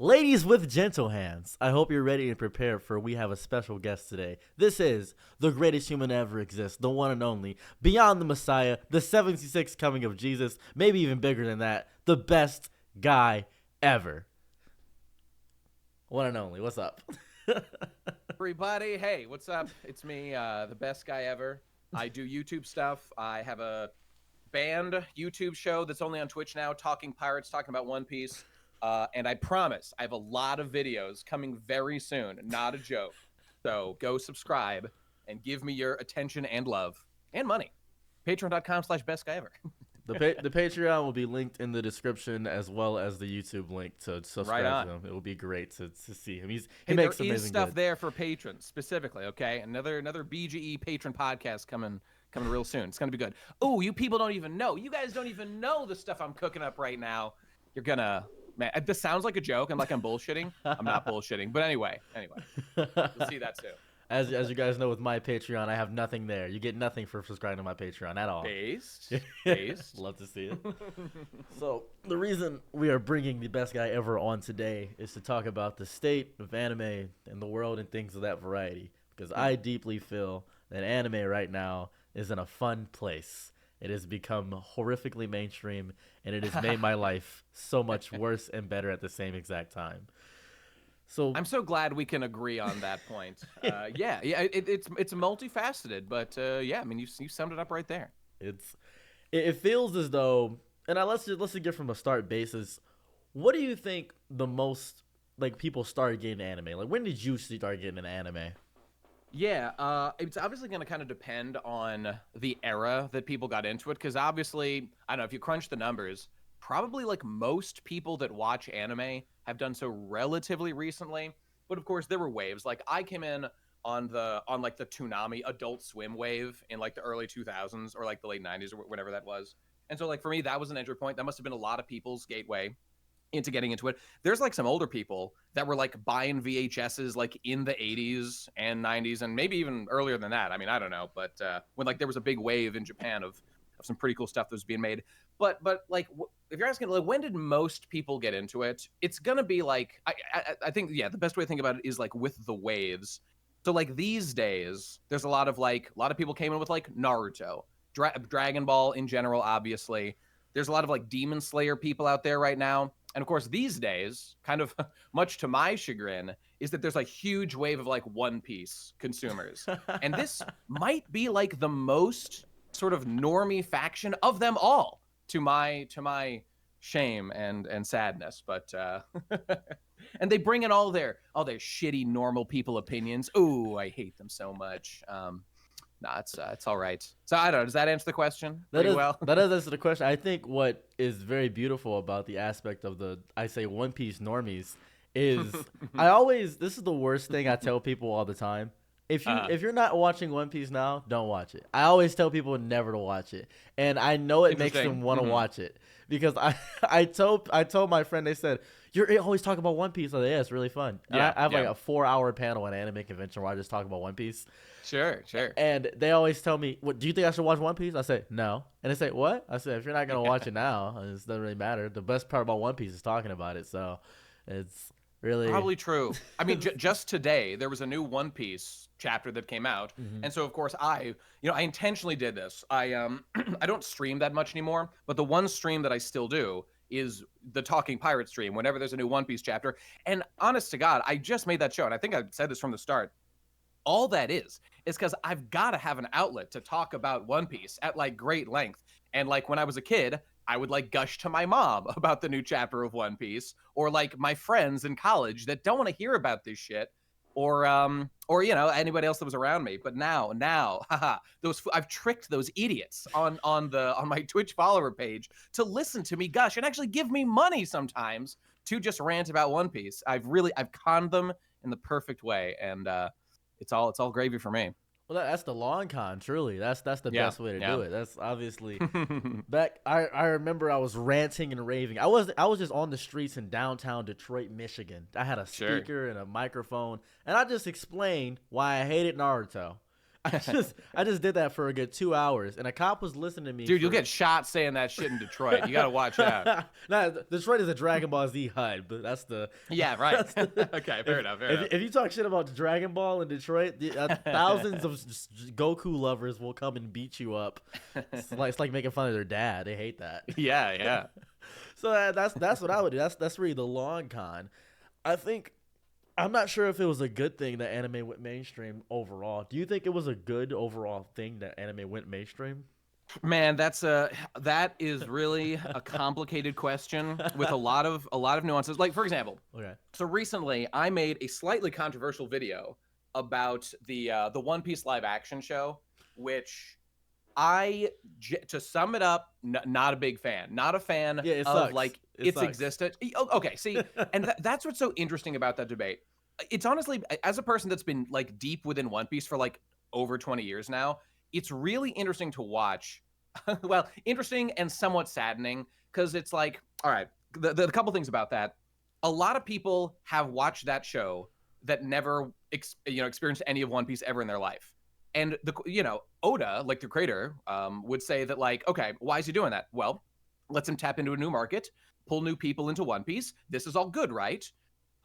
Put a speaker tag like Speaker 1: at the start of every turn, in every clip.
Speaker 1: Ladies with gentle hands, I hope you're ready and prepared for we have a special guest today. This is the greatest human to ever exist, the one and only, beyond the Messiah, the 76th coming of Jesus, maybe even bigger than that, the best guy ever. One and only, what's up?
Speaker 2: Everybody, hey, what's up? It's me, the best guy ever. I do YouTube stuff. I have a band YouTube show that's only on Twitch now, Talking Pirates, talking about One Piece. And I promise I have a lot of videos coming very soon. Not a joke. So go subscribe and give me your attention and love and money. Patreon.com/best guy ever.
Speaker 1: The Patreon will be linked in the description as well as the YouTube link to subscribe
Speaker 2: Right on.
Speaker 1: to him. It will be great to see him. He
Speaker 2: Hey,
Speaker 1: makes
Speaker 2: there is
Speaker 1: amazing
Speaker 2: stuff
Speaker 1: good.
Speaker 2: there for patrons specifically. Okay, another BGE patron podcast coming real soon. It's gonna be good. Oh, you people don't even know. You guys don't even know the stuff I'm cooking up right now. You're gonna, man. This sounds like a joke and like I'm bullshitting. I'm not bullshitting, but anyway, you'll see that soon.
Speaker 1: As you guys know, with my Patreon, I have nothing there. You get nothing for subscribing to my Patreon at all.
Speaker 2: Based.
Speaker 1: Love to see it. So the reason we are bringing the best guy ever on today is to talk about the state of anime and the world and things of that variety. Because I deeply feel that anime right now is in a fun place. It has become horrifically mainstream, and it has made my life so much worse and better at the same exact time. So
Speaker 2: I'm so glad we can agree on that point. It's multifaceted, but yeah, I mean, you summed it up right there.
Speaker 1: it feels as though, and let's just get from a start basis. What do you think the most like people started getting anime? Like, when did you start getting an anime?
Speaker 2: Yeah, it's obviously going to kind of depend on the era that people got into it, because obviously, I don't know, if you crunch the numbers, probably like most people that watch anime have done so relatively recently. But of course, there were waves. Like I came in on like the Toonami Adult Swim wave in like the early 2000s or like the late 90s or whatever that was. And so like for me, that was an entry point. That must have been a lot of people's gateway into getting into it. There's like some older people that were like buying VHSs like in the 80s and 90s and maybe even earlier than that. I mean, I don't know, but when like there was a big wave in Japan of some pretty cool stuff that was being made. But like if you're asking like when did most people get into it, it's gonna be like I think yeah, the best way to think about it is like with the waves. So like these days, there's a lot of people came in with like Naruto, Dragon Ball in general, obviously. There's a lot of like Demon Slayer people out there right now. And of course, these days, kind of much to my chagrin, is that there's a huge wave of like One Piece consumers. And this might be like the most sort of normie faction of them all, to my shame and sadness. But and they bring in all their shitty normal people opinions. Ooh, I hate them so much. Nah, it's all right. So I don't know. Does that answer the question
Speaker 1: That
Speaker 2: pretty
Speaker 1: is
Speaker 2: well?
Speaker 1: that does answer the question. I think what is very beautiful about the aspect of I say One Piece normies is this is the worst thing I tell people all the time. If you're not watching One Piece now, don't watch it. I always tell people never to watch it, and I know it makes them
Speaker 2: Interesting.
Speaker 1: want to watch it because I told my friend, they said you're always talking about One Piece. I said, yeah, it's really fun. And
Speaker 2: Yeah,
Speaker 1: I have like
Speaker 2: yeah.
Speaker 1: a 4-hour panel at anime convention where I just talk about One Piece.
Speaker 2: Sure.
Speaker 1: And they always tell me, "What do you think I should watch One Piece?" I say, "No." And they say, "What?" I said, "If you're not gonna watch it now, it doesn't really matter. The best part about One Piece is talking about it." So, it's really
Speaker 2: Probably true. I mean, just today there was a new One Piece chapter that came out, and so of course I intentionally did this. I I don't stream that much anymore, but the one stream that I still do is the Talking Pirate stream whenever there's a new One Piece chapter. And honest to God, I just made that show, and I think I said this from the start. All that is because I've got to have an outlet to talk about One Piece at like great length. And like when I was a kid, I would like gush to my mom about the new chapter of One Piece, or like my friends in college that don't want to hear about this shit, or anybody else that was around me. But now, haha, I've tricked those idiots on my Twitch follower page to listen to me gush and actually give me money sometimes to just rant about One Piece. I've conned them in the perfect way, and it's all gravy for me.
Speaker 1: well. That's the long con. Truly, that's the
Speaker 2: Yeah,
Speaker 1: best way to
Speaker 2: yeah.
Speaker 1: do it. That's obviously back. I remember I was ranting and raving. I was just on the streets in downtown Detroit, Michigan. I had a
Speaker 2: Sure.
Speaker 1: speaker and a microphone, and I just explained why I hated Naruto. I just did that for a good 2 hours, and a cop was listening to me.
Speaker 2: Dude, you'll get shot saying that shit in Detroit. You gotta watch out.
Speaker 1: Nah, Detroit is a Dragon Ball Z HUD, but that's the
Speaker 2: Yeah, right.
Speaker 1: that's the,
Speaker 2: Okay, fair enough. Fair enough.
Speaker 1: if you talk shit about Dragon Ball in Detroit, thousands of Goku lovers will come and beat you up. It's like making fun of their dad. They hate that.
Speaker 2: Yeah, yeah.
Speaker 1: So that's what I would do. That's really the long con. I think I'm not sure if it was a good thing that anime went mainstream overall. Do you think it was a good overall thing that anime went mainstream?
Speaker 2: Man, that is really a complicated question with a lot of nuances. Like, for example,
Speaker 1: Okay.
Speaker 2: so recently I made a slightly controversial video about the One Piece live action show, which to sum it up, not a big fan. Not a fan
Speaker 1: Yeah, it
Speaker 2: of
Speaker 1: sucks.
Speaker 2: like
Speaker 1: It
Speaker 2: its
Speaker 1: sucks.
Speaker 2: existence. Okay, see, and that's what's so interesting about that debate. It's honestly, as a person that's been like deep within One Piece for like over 20 years now, it's really interesting to watch. Well, interesting and somewhat saddening because it's like, all right, the couple things about that. A lot of people have watched that show that never experienced any of One Piece ever in their life. And Oda, like the creator, would say that like, okay, why is he doing that? Well, lets him tap into a new market, pull new people into One Piece. This is all good, right?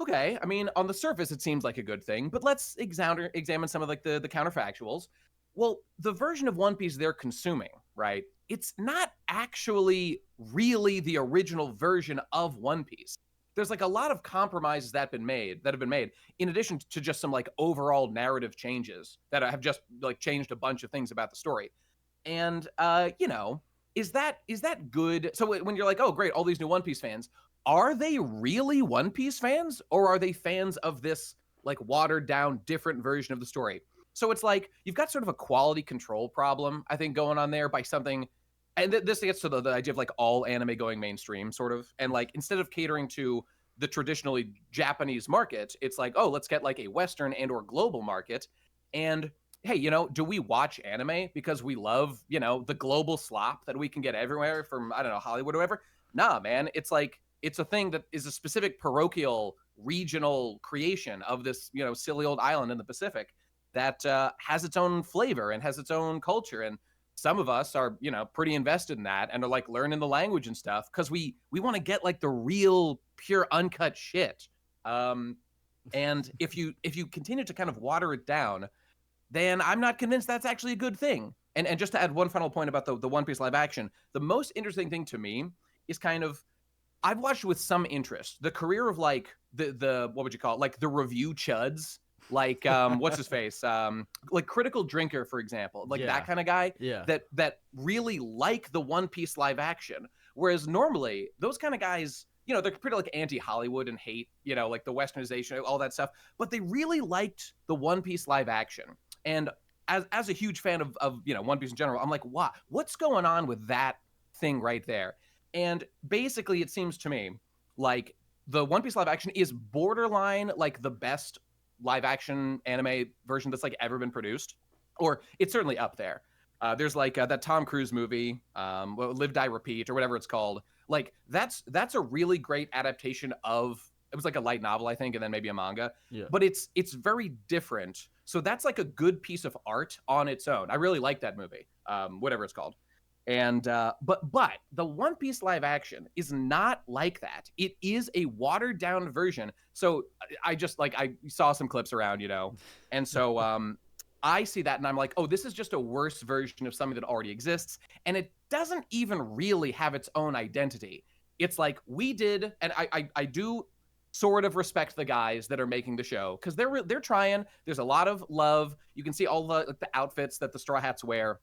Speaker 2: Okay, I mean, on the surface, it seems like a good thing, but let's examine some of like the counterfactuals. Well, the version of One Piece they're consuming, right? It's not actually really the original version of One Piece. There's like a lot of compromises that have been made, in addition to just some like overall narrative changes that have just like changed a bunch of things about the story. And is that good? So when you're like, oh great, all these new One Piece fans, are they really One Piece fans, or are they fans of this like watered down different version of the story? So it's like you've got sort of a quality control problem, I think, going on there by something. And this gets to the idea of like all anime going mainstream, sort of. And like instead of catering to the traditionally Japanese market, it's like, oh, let's get like a Western and or global market. And hey, do we watch anime because we love, the global slop that we can get everywhere from, I don't know, Hollywood or whatever? Nah, man. It's like, it's a thing that is a specific parochial regional creation of this, silly old island in the Pacific that has its own flavor and has its own culture. And some of us are, pretty invested in that and are like learning the language and stuff because we want to get like the real, pure, uncut shit. And if you continue to kind of water it down, then I'm not convinced that's actually a good thing. And just to add one final point about the One Piece live action, the most interesting thing to me is kind of, I've watched with some interest the career of like the what would you call it, like the review chuds, like what's his face, like Critical Drinker, for example, like that kind of guy.
Speaker 1: Yeah.
Speaker 2: That really like the One Piece live action, whereas normally those kind of guys, they're pretty like anti-Hollywood and hate, like the westernization, all that stuff, but they really liked the One Piece live action. And as a huge fan of One Piece in general, I'm like, what's going on with that thing right there? And basically, it seems to me like the One Piece live action is borderline like the best live action anime version that's like ever been produced, or it's certainly up there. There's like that Tom Cruise movie, Live, Die, Repeat, or whatever it's called. Like that's a really great adaptation of, it was like a light novel, I think, and then maybe a manga.
Speaker 1: Yeah.
Speaker 2: But it's very different. So that's like a good piece of art on its own. I really like that movie, whatever it's called. And but the One Piece live action is not like that. It is a watered down version. So I saw some clips around, and so I see that and I'm like, oh, this is just a worse version of something that already exists, and it doesn't even really have its own identity. It's like we did, and I do sort of respect the guys that are making the show because they're trying. There's a lot of love. You can see all the outfits that the Straw Hats wear.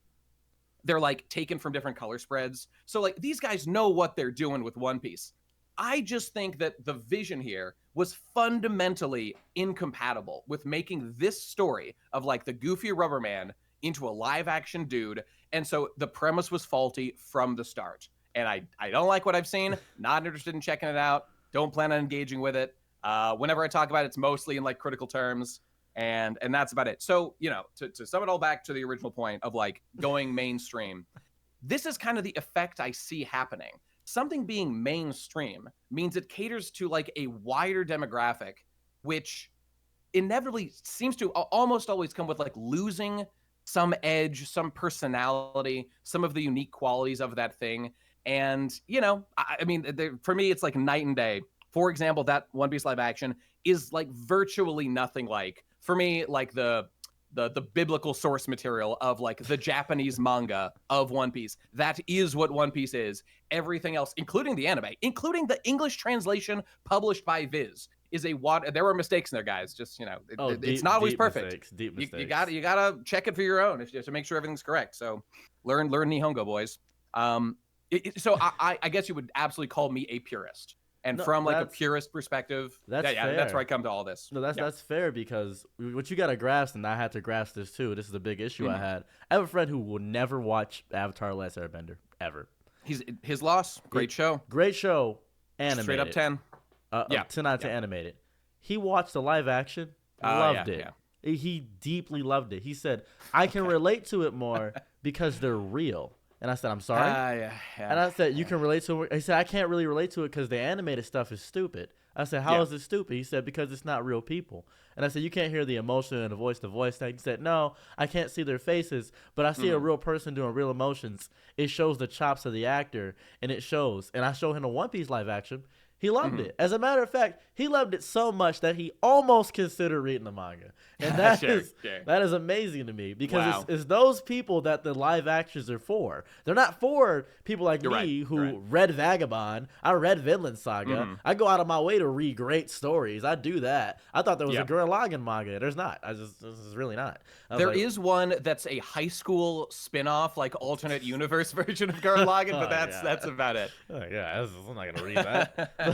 Speaker 2: They're like taken from different color spreads. So like these guys know what they're doing with One Piece. I just think that the vision here was fundamentally incompatible with making this story of like the goofy rubber man into a live action dude. And so the premise was faulty from the start. And I don't like what I've seen. Not interested in checking it out. Don't plan on engaging with it. Whenever I talk about it, it's mostly in like critical terms. And that's about it. So, to sum it all back to the original point of like going mainstream, this is kind of the effect I see happening. Something being mainstream means it caters to like a wider demographic, which inevitably seems to almost always come with like losing some edge, some personality, some of the unique qualities of that thing. And I mean, for me, it's like night and day. For example, that One Piece live action is like virtually nothing like, for me, like the biblical source material of like the Japanese manga of One Piece. That is what One Piece is. Everything else, including the anime, including the English translation published by Viz, is a what. There were mistakes in there, guys. Just it's not always perfect.
Speaker 1: Mistakes, deep mistakes.
Speaker 2: You gotta check it for your own just to make sure everything's correct. So learn Nihongo, boys. So I guess you would absolutely call me a purist. And
Speaker 1: No,
Speaker 2: from like a purist perspective,
Speaker 1: that's fair.
Speaker 2: that's where I come to all this.
Speaker 1: No, that's fair, because what you got to grasp, and I had to grasp this too. This is a big issue I had. I have a friend who will never watch Avatar: The Last Airbender ever.
Speaker 2: His loss. Great show.
Speaker 1: Great show. Animated.
Speaker 2: Straight up 10.
Speaker 1: 10 out of 10 animated. He watched the live action, loved it. Yeah. He deeply loved it. He said, "I can relate to it more because they're real." And I said, "I'm sorry." And I said, "You can relate to it." He said, "I can't really relate to it because the animated stuff is stupid." I said, "How is it stupid?" He said, "Because it's not real people." And I said, "You can't hear the emotion and the voice thing." He said, "No, I can't see their faces, but I see a real person doing real emotions. It shows the chops of the actor, and it shows." And I showed him a One Piece live action. He loved it. As a matter of fact, he loved it so much that he almost considered reading the manga. And that that is amazing to me, because it's those people that the live actions are for. They're not for people like me who read Vagabond. I read Vinland Saga. I go out of my way to read great stories. I do that. I thought there was a Gurren Lagann manga. There's not. This is really not.
Speaker 2: There is one that's a high school spin-off, like alternate universe version of Gurren Lagann, but that's about it.
Speaker 1: I'm not gonna read that.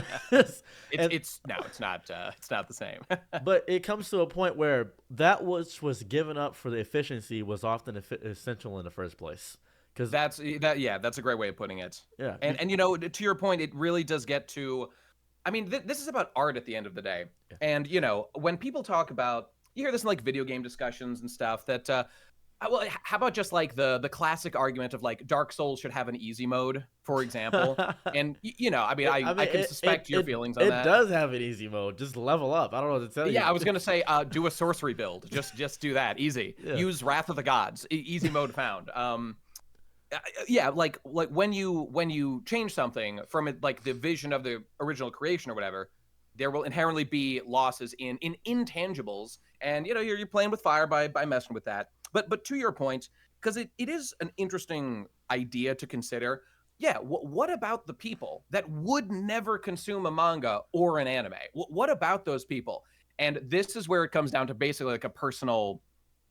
Speaker 2: It's not the same.
Speaker 1: But it comes to a point where that which was given up for the efficiency was often essential in the first place. Because
Speaker 2: that's a great way of putting it.
Speaker 1: Yeah.
Speaker 2: And to your point, it really does get to, I mean, this is about art at the end of the day. Yeah. And when people talk about, you hear this in like video game discussions and stuff, that well, how about just like the classic argument of like Dark Souls should have an easy mode, for example? And I can suspect your feelings on that.
Speaker 1: It does have an easy mode. Just level up. I don't know what to tell you.
Speaker 2: Yeah, I was gonna say do a sorcery build. Just do that. Easy. Yeah. Use Wrath of the Gods. Easy mode found. Like when you change something from it, like the vision of the original creation or whatever, there will inherently be losses in intangibles, and you're playing with fire by messing with that. But to your point, because it is an interesting idea to consider. Yeah, what about the people that would never consume a manga or an anime? What about those people? And this is where it comes down to basically like a personal.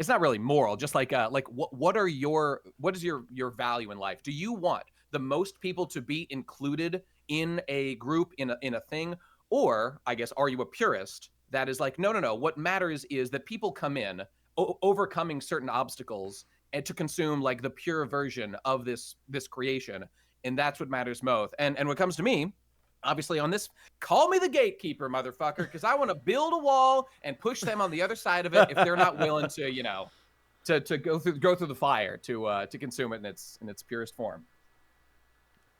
Speaker 2: It's not really moral, just like what is your value in life? Do you want the most people to be included in a group, in a thing, or I guess are you a purist that is like, no, what matters is that people come in overcoming certain obstacles and to consume like the pure version of this creation, and that's what matters most. And when it comes to me, obviously on this, call me the gatekeeper, motherfucker, because I want to build a wall and push them on the other side of it if they're not willing to to go through the fire to consume it in its purest form.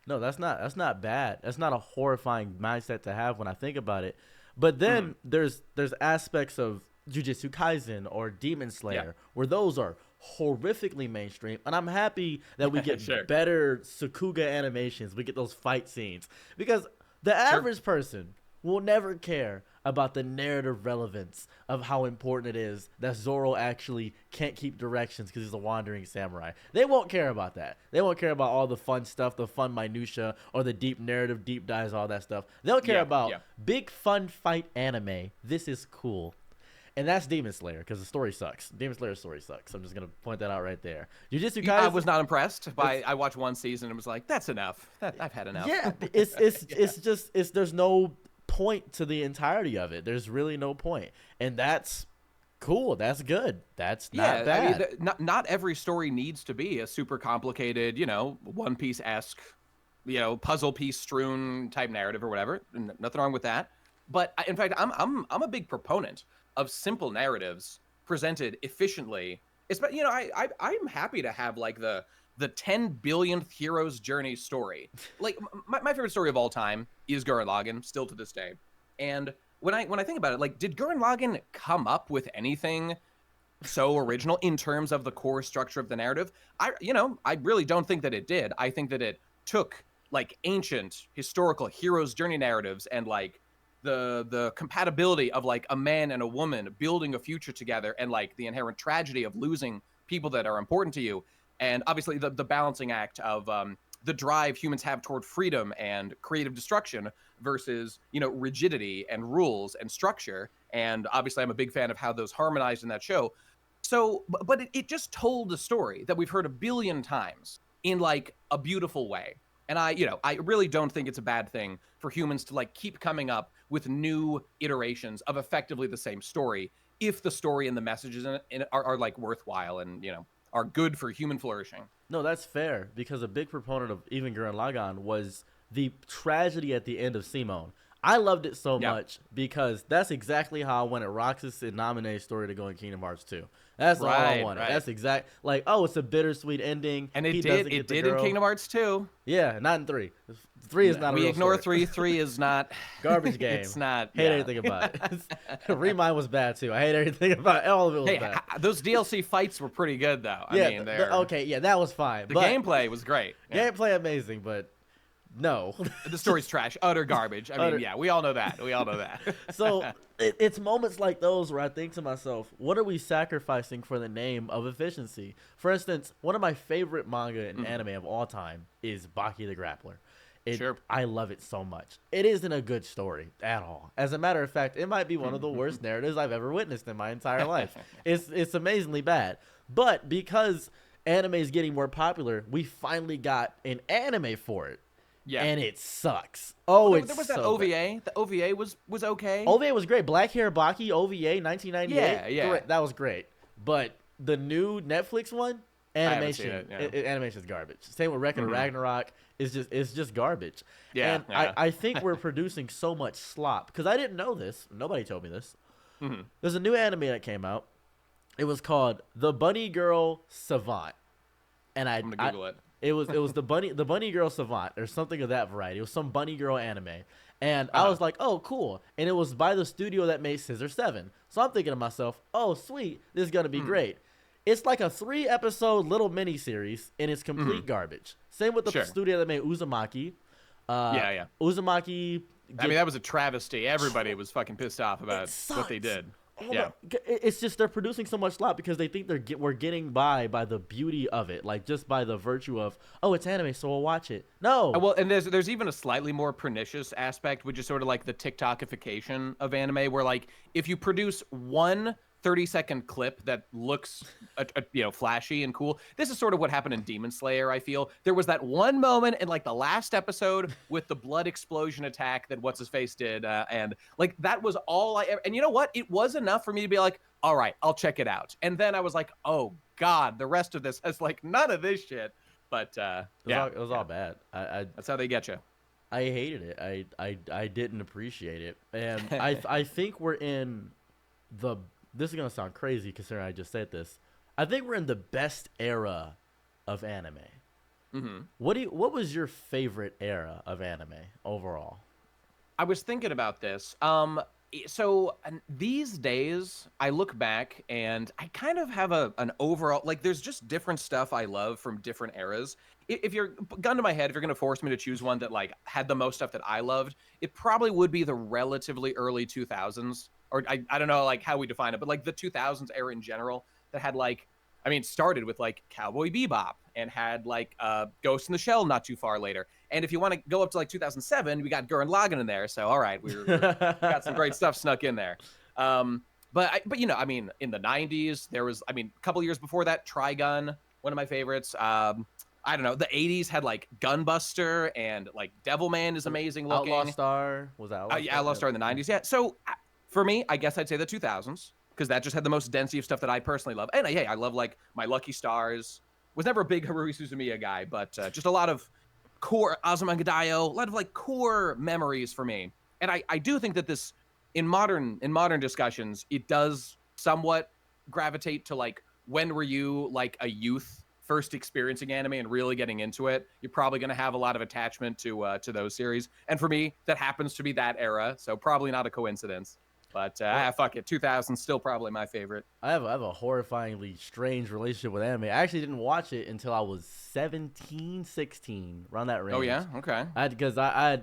Speaker 1: No, that's not bad. That's not a horrifying mindset to have when I think about it. But then there's aspects of Jujutsu Kaisen or Demon Slayer where those are horrifically mainstream, and I'm happy that we get better Sakuga animations. We get those fight scenes, because the average person will never care about the narrative relevance of how important it is that Zoro actually can't keep directions because he's a wandering samurai. They won't care about that. They won't care about all the fun stuff, the fun minutia, or the deep narrative, deep dives, all that stuff. They'll care about big fun fight anime. This is cool. And that's Demon Slayer, because the story sucks. Demon Slayer's story sucks. I'm just going to point that out right there. Jujutsu Kaisen,
Speaker 2: I was not impressed by. I watched one season and was like, that's enough. I've had enough.
Speaker 1: Yeah, it's there's no point to the entirety of it. There's really no point. And that's cool. That's good. That's not bad.
Speaker 2: I mean, not every story needs to be a super complicated, One Piece-esque, puzzle piece strewn type narrative or whatever. Nothing wrong with that. But in fact, I'm a big proponent of simple narratives presented efficiently. I'm happy to have like the 10 billionth hero's journey story. Like my favorite story of all time is Gurren Lagann, still to this day. And when I think about it, like, did Gurren Lagann come up with anything so original in terms of the core structure of the narrative. I really don't think that it did. I think that it took like ancient historical heroes journey narratives and like the compatibility of like a man and a woman building a future together and like the inherent tragedy of losing people that are important to you, and obviously the balancing act of the drive humans have toward freedom and creative destruction versus rigidity and rules and structure. And obviously I'm a big fan of how those harmonized in that show. So but it just told a story that we've heard a billion times in like a beautiful way. And I really don't think it's a bad thing for humans to like keep coming up with new iterations of effectively the same story if the story and the messages in it are like worthwhile and are good for human flourishing.
Speaker 1: No, that's fair, because a big proponent of even Gurren Lagann was the tragedy at the end of Simone. I loved it so much because that's exactly how I wanted Roxas and Naminé's story to go in Kingdom Hearts 2. That's all I wanted.
Speaker 2: Right.
Speaker 1: That's exact. Like, oh, it's a bittersweet ending.
Speaker 2: And
Speaker 1: He
Speaker 2: it
Speaker 1: doesn't
Speaker 2: did.
Speaker 1: get
Speaker 2: It
Speaker 1: the
Speaker 2: did
Speaker 1: girl.
Speaker 2: in Kingdom Hearts 2.
Speaker 1: Yeah, not in 3. 3 is not a
Speaker 2: We
Speaker 1: real
Speaker 2: ignore
Speaker 1: story.
Speaker 2: 3. 3 is not
Speaker 1: Garbage game.
Speaker 2: It's not.
Speaker 1: Hate everything about it. Remind was bad too. I hate everything about it. All of it was
Speaker 2: Hey,
Speaker 1: bad.
Speaker 2: those DLC fights were pretty good though.
Speaker 1: Yeah,
Speaker 2: I mean, they're
Speaker 1: okay, yeah, that was fine.
Speaker 2: the
Speaker 1: but
Speaker 2: gameplay was great. Yeah.
Speaker 1: gameplay amazing, but no.
Speaker 2: The story's trash, utter garbage. I mean, yeah, we all know that. We all know that.
Speaker 1: So it's moments like those where I think to myself, what are we sacrificing for the name of efficiency? For instance, one of my favorite manga and anime of all time is Baki the Grappler.
Speaker 2: Sure.
Speaker 1: I love it so much. It isn't a good story at all. As a matter of fact, it might be one of the worst narratives I've ever witnessed in my entire life. It's amazingly bad. But because anime is getting more popular, we finally got an anime for it.
Speaker 2: Yeah.
Speaker 1: And it sucks. Oh,
Speaker 2: there,
Speaker 1: it's
Speaker 2: there was that
Speaker 1: so
Speaker 2: OVA.
Speaker 1: bad.
Speaker 2: The OVA was okay.
Speaker 1: OVA was great. Black Hair Baki OVA 1998.
Speaker 2: Yeah.
Speaker 1: Great. That was great. But the new Netflix one,
Speaker 2: haven't seen
Speaker 1: animation,
Speaker 2: it, yeah.
Speaker 1: animation's garbage. Same with Record of Ragnarok. It's just garbage.
Speaker 2: Yeah,
Speaker 1: And
Speaker 2: yeah.
Speaker 1: I think we're producing so much slop because I didn't know this. Nobody told me this. There's a new anime that came out. It was called The Bunny Girl Savant, and
Speaker 2: I'm gonna Google it.
Speaker 1: It was the bunny girl savant or something of that variety. It was some bunny girl anime, and I was like, oh, cool. And it was by the studio that made Scissor 7. So I'm thinking to myself, oh, sweet, this is gonna be great. It's like a 3-episode little mini series, and it's complete garbage. Same with the
Speaker 2: Sure.
Speaker 1: studio that made Uzumaki.
Speaker 2: Yeah.
Speaker 1: Uzumaki.
Speaker 2: I mean, that was a travesty. Everybody was fucking pissed off about what they
Speaker 1: sucks.
Speaker 2: did.
Speaker 1: Oh
Speaker 2: Yeah.
Speaker 1: it's just they're producing so much slop because they think we're getting by the beauty of it, like just by the virtue of, oh, it's anime, so we'll watch it. No.
Speaker 2: Well, and there's even a slightly more pernicious aspect, which is sort of like the TikTokification of anime, where like if you produce one 30-second clip that looks flashy and cool. This is sort of what happened in Demon Slayer, I feel. There was that one moment in like the last episode with the blood explosion attack that what's his face did, and like that was all I ever, and you know what? It was enough for me to be like, all right, I'll check it out. And then I was like, oh god, the rest of this has like none of this shit. But
Speaker 1: it was all bad.
Speaker 2: That's how they get you.
Speaker 1: I hated it. I didn't appreciate it, and I think we're in the. This is gonna sound crazy considering I just said this. I think we're in the best era of anime. What was your favorite era of anime overall?
Speaker 2: I was thinking about this. So these days, I look back and I kind of have an overall, like, there's just different stuff I love from different eras. If you're gun to my head, if you're going to force me to choose one that like had the most stuff that I loved, it probably would be the relatively early 2000s, or I don't know like how we define it, but like the 2000s era in general that had like, I mean, it started with like Cowboy Bebop and had like Ghost in the Shell not too far later. And if you want to go up to like 2007, we got Gurren Lagann in there. So all right, we got some great stuff snuck in there. But I mean, in the 90s, there was, I mean, a couple years before that, Trigun, one of my favorites. I don't know. The 80s had like Gunbuster and like Devilman is amazing looking.
Speaker 1: Outlaw Star was that?
Speaker 2: Yeah, Outlaw Star in the 90s. Yeah. So for me, I guess I'd say the 2000s because that just had the most density of stuff that I personally love. And hey, I love like my Lucky Stars. Was never a big Haruhi Suzumiya guy, but just a lot of core Azumangadayo, a lot of like core memories for me. And I do think that this in modern discussions, it does somewhat gravitate to like when were you like a youth first experiencing anime and really getting into it. You're probably going to have a lot of attachment to those series. And for me, that happens to be that era, so probably not a coincidence. But fuck it, 2000 still probably my favorite.
Speaker 1: I have a horrifyingly strange relationship with anime. I actually didn't watch it until I was 17, 16, around that range.
Speaker 2: Oh yeah, okay.
Speaker 1: Because I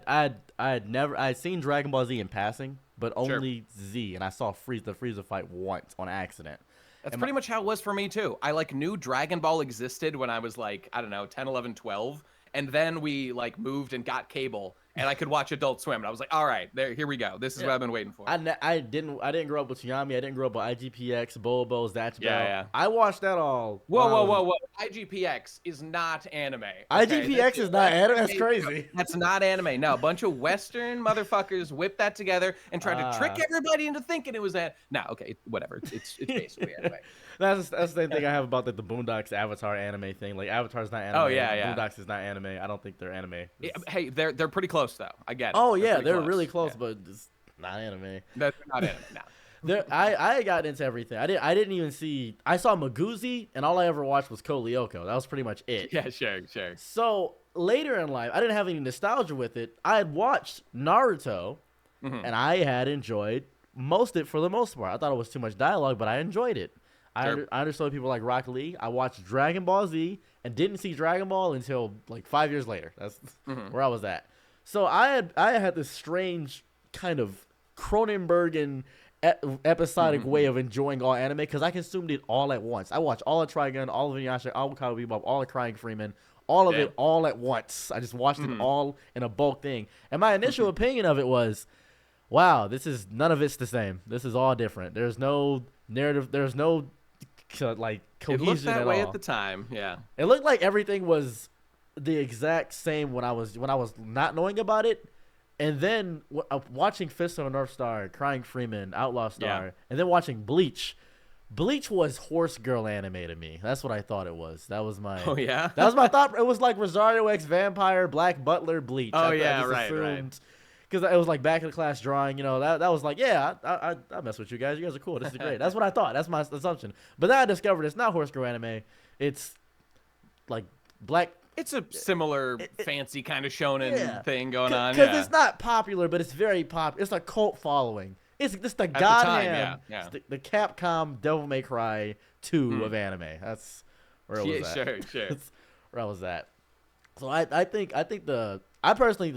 Speaker 1: had never I had seen Dragon Ball Z in passing, but only Z, and I saw the Frieza fight once on accident.
Speaker 2: That's pretty much how it was for me too. I like knew Dragon Ball existed when I was like, I don't know, 10, 11, 12. And then we like moved and got cable, and I could watch Adult Swim. And I was like, all right, here we go. This is what I've been waiting for.
Speaker 1: I didn't grow up with Toonami. I didn't grow up with IGPX, Bobo, Zatch Bell.
Speaker 2: Yeah.
Speaker 1: I watched that all.
Speaker 2: Whoa. IGPX is not anime. Okay?
Speaker 1: IGPX is not anime? That's crazy.
Speaker 2: That's not anime. No, a bunch of Western motherfuckers whipped that together and tried to trick everybody into thinking it was that. No, okay, whatever. It's basically anime.
Speaker 1: That's the same thing I have about the Boondocks Avatar anime thing. Like Avatar's not anime.
Speaker 2: Oh yeah.
Speaker 1: Boondocks is not anime. I don't think they're anime.
Speaker 2: Hey, they're pretty close though. I get it.
Speaker 1: Oh yeah, they're really close, but it's not anime.
Speaker 2: They're not anime. No.
Speaker 1: I got into everything. I didn't even see. I saw Maguzi, and all I ever watched was Code Lyoko. That was pretty much it.
Speaker 2: Yeah, sure.
Speaker 1: So later in life, I didn't have any nostalgia with it. I had watched Naruto, and I had enjoyed it for the most part. I thought it was too much dialogue, but I enjoyed it.
Speaker 2: Sure.
Speaker 1: I understood people like Rock Lee. I watched Dragon Ball Z and didn't see Dragon Ball until like 5 years later. That's where I was at. So I had this strange kind of Cronenbergian episodic way of enjoying all anime because I consumed it all at once. I watched all of Trigun, all of Inuyasha, all of Cowboy Bebop, all of Crying Freeman, all of it all at once. I just watched it all in a bulk thing. And my initial opinion of it was, wow, none of it's the same. This is all different. There's no narrative. There's no like cohesion
Speaker 2: it looked that
Speaker 1: at
Speaker 2: way
Speaker 1: all.
Speaker 2: At the time. Yeah,
Speaker 1: it looked like everything was the exact same when I was not knowing about it, and then watching Fist of the North Star, Crying Freeman, Outlaw Star, and then watching Bleach. Bleach was horse girl anime to me. That's what I thought it was. That was my.
Speaker 2: Oh yeah.
Speaker 1: That was my thought. It was like Rosario X Vampire, Black Butler, Bleach.
Speaker 2: Oh
Speaker 1: I
Speaker 2: yeah,
Speaker 1: just
Speaker 2: right.
Speaker 1: assumed, because it was like back in the class drawing, that was like, yeah, I mess with you guys. You guys are cool. This is great. That's what I thought. That's my assumption. But then I discovered it's not horse girl anime. It's like black.
Speaker 2: It's a similar fancy kind of shonen thing going on.
Speaker 1: Because it's not popular, but it's very popular. It's a cult following. It's the goddamn the Capcom Devil May Cry 2 of anime. That's where it was at.
Speaker 2: Sure.
Speaker 1: That's where I was at. So I personally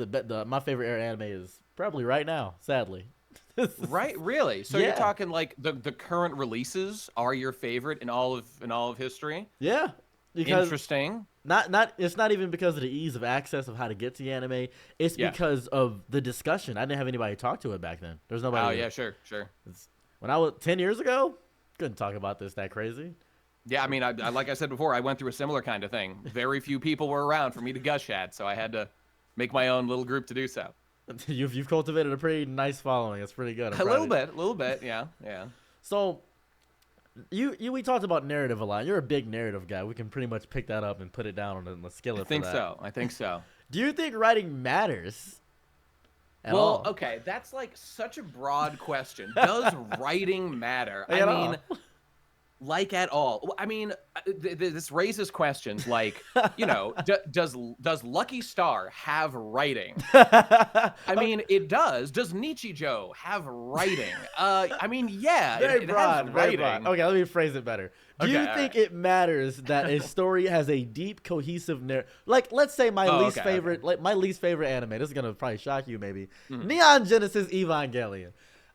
Speaker 1: my favorite era anime is probably right now, sadly.
Speaker 2: Right, really? So you're talking like the current releases are your favorite in all of history?
Speaker 1: Yeah.
Speaker 2: Interesting.
Speaker 1: It's not even because of the ease of access of how to get to the anime. It's because of the discussion. I didn't have anybody to talk to it back then. There's nobody.
Speaker 2: Oh yeah, sure.
Speaker 1: When I was 10 years ago, couldn't talk about this that crazy.
Speaker 2: Yeah, I mean, I like I said before, I went through a similar kind of thing. Very few people were around for me to gush at, so I had to make my own little group to do so.
Speaker 1: You've cultivated a pretty nice following. It's pretty good.
Speaker 2: A little bit, yeah.
Speaker 1: So, we talked about narrative a lot. You're a big narrative guy. We can pretty much pick that up and put it down on the skillet.
Speaker 2: I think so.
Speaker 1: Do you think writing matters? Well,
Speaker 2: okay, that's like such a broad question. Does writing matter? I mean, like at all. I mean, this raises questions like, does Lucky Star have writing? I mean, it does. Does Nichijou have writing? I mean, yeah, it has writing.
Speaker 1: Okay, let me phrase it better. Do you think it matters that a story has a deep, cohesive narrative? Like, let's say my least favorite anime. This is gonna probably shock you, maybe. Neon Genesis Evangelion.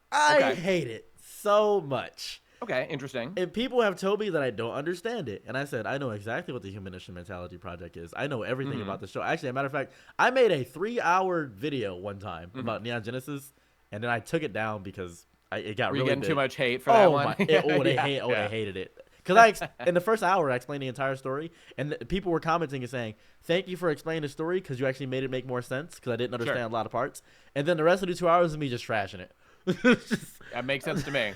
Speaker 1: I hate it so much.
Speaker 2: Okay, interesting.
Speaker 1: And people have told me that I don't understand it. And I said, I know exactly what the Human Instrumentality Project is. I know everything about the show. Actually, as a matter of fact, I made a 3-hour video one time about Neon Genesis, and then I took it down because it got really big.
Speaker 2: Were you getting too much hate for that one?
Speaker 1: They hated it. Because in the first hour, I explained the entire story, and people were commenting and saying, thank you for explaining the story because you actually made it make more sense because I didn't understand a lot of parts. And then the rest of the 2 hours of me just trashing it.
Speaker 2: That makes sense to me.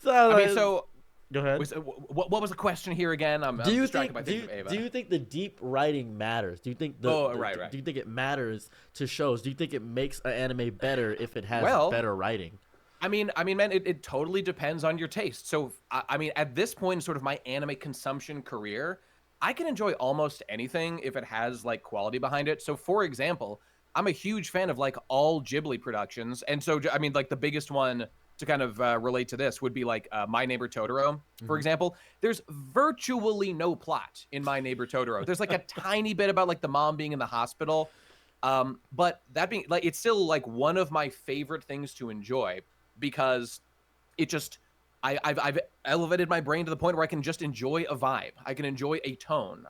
Speaker 1: So go ahead.
Speaker 2: What was the question here again?
Speaker 1: Do you think the deep writing matters? Do you think Do you think it matters to shows? Do you think it makes an anime better if it has better writing?
Speaker 2: I mean, man, it totally depends on your taste. So, I mean, at this point in sort of my anime consumption career, I can enjoy almost anything if it has like quality behind it. So, for example, I'm a huge fan of like all Ghibli productions, and so I mean, like the biggest one to kind of relate to this would be like My Neighbor Totoro, for
Speaker 1: Mhm.
Speaker 2: example. There's virtually no plot in My Neighbor Totoro. There's like a tiny bit about like the mom being in the hospital. But that being like, it's still like one of my favorite things to enjoy because it just I've elevated my brain to the point where I can just enjoy a vibe. I can enjoy a tone.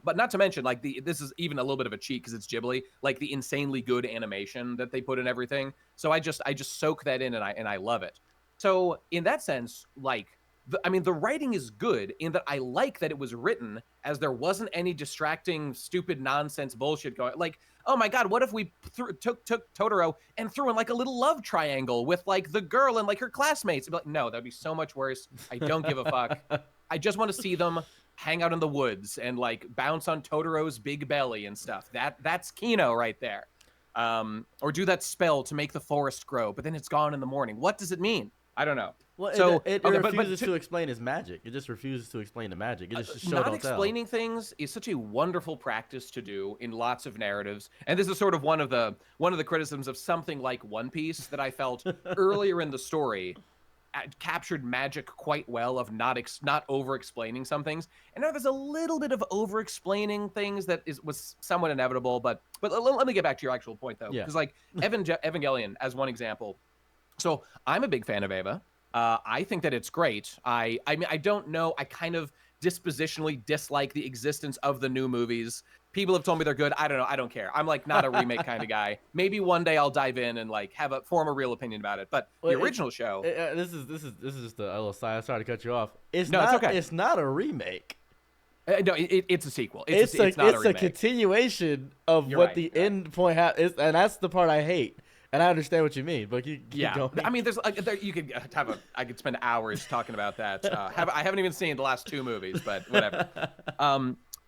Speaker 2: But not to mention like this is even a little bit of a cheat because it's Ghibli, like the insanely good animation that they put in everything. So I just soak that in and I love it. So in that sense, like the writing is good in that I like that it was written as there wasn't any distracting, stupid nonsense bullshit going. Like, oh my god, what if we took Totoro and threw in like a little love triangle with like the girl and like her classmates? I'd be like, no, that'd be so much worse. I don't give a fuck. I just want to see them hang out in the woods and like bounce on Totoro's big belly and stuff. That's Kino right there. Or do that spell to make the forest grow, but then it's gone in the morning. What does it mean? I don't know.
Speaker 1: Well,
Speaker 2: So
Speaker 1: it
Speaker 2: okay,
Speaker 1: refuses to explain his magic. It just refuses to explain the magic. It just show
Speaker 2: not
Speaker 1: don't tell.
Speaker 2: explaining things is such a wonderful practice to do in lots of narratives, and this is sort of one of the criticisms of something like One Piece that I felt earlier in the story captured magic quite well of not over explaining some things. And now there's a little bit of over explaining things that was somewhat inevitable, but let me get back to your actual point though,
Speaker 1: Yeah.
Speaker 2: because like Evangelion as one example. So I'm a big fan of Eva. I think that it's great. I mean, I don't know. I kind of dispositionally dislike the existence of the new movies. People have told me they're good. I don't know. I don't care. I'm like not a remake kind of guy. Maybe one day I'll dive in and like form a real opinion about it. But the original show.
Speaker 1: This is just a little side. Sorry to cut you off. It's
Speaker 2: No,
Speaker 1: not.
Speaker 2: it's okay.
Speaker 1: It's not a remake.
Speaker 2: No, it's a sequel.
Speaker 1: It's
Speaker 2: not a remake.
Speaker 1: a continuation of
Speaker 2: You're
Speaker 1: what
Speaker 2: right,
Speaker 1: the
Speaker 2: you're
Speaker 1: end point is, and that's the part I hate. And I understand what you mean, but keep going.
Speaker 2: I mean, there's like you could I could spend hours talking about that. I haven't even seen the last two movies, but whatever.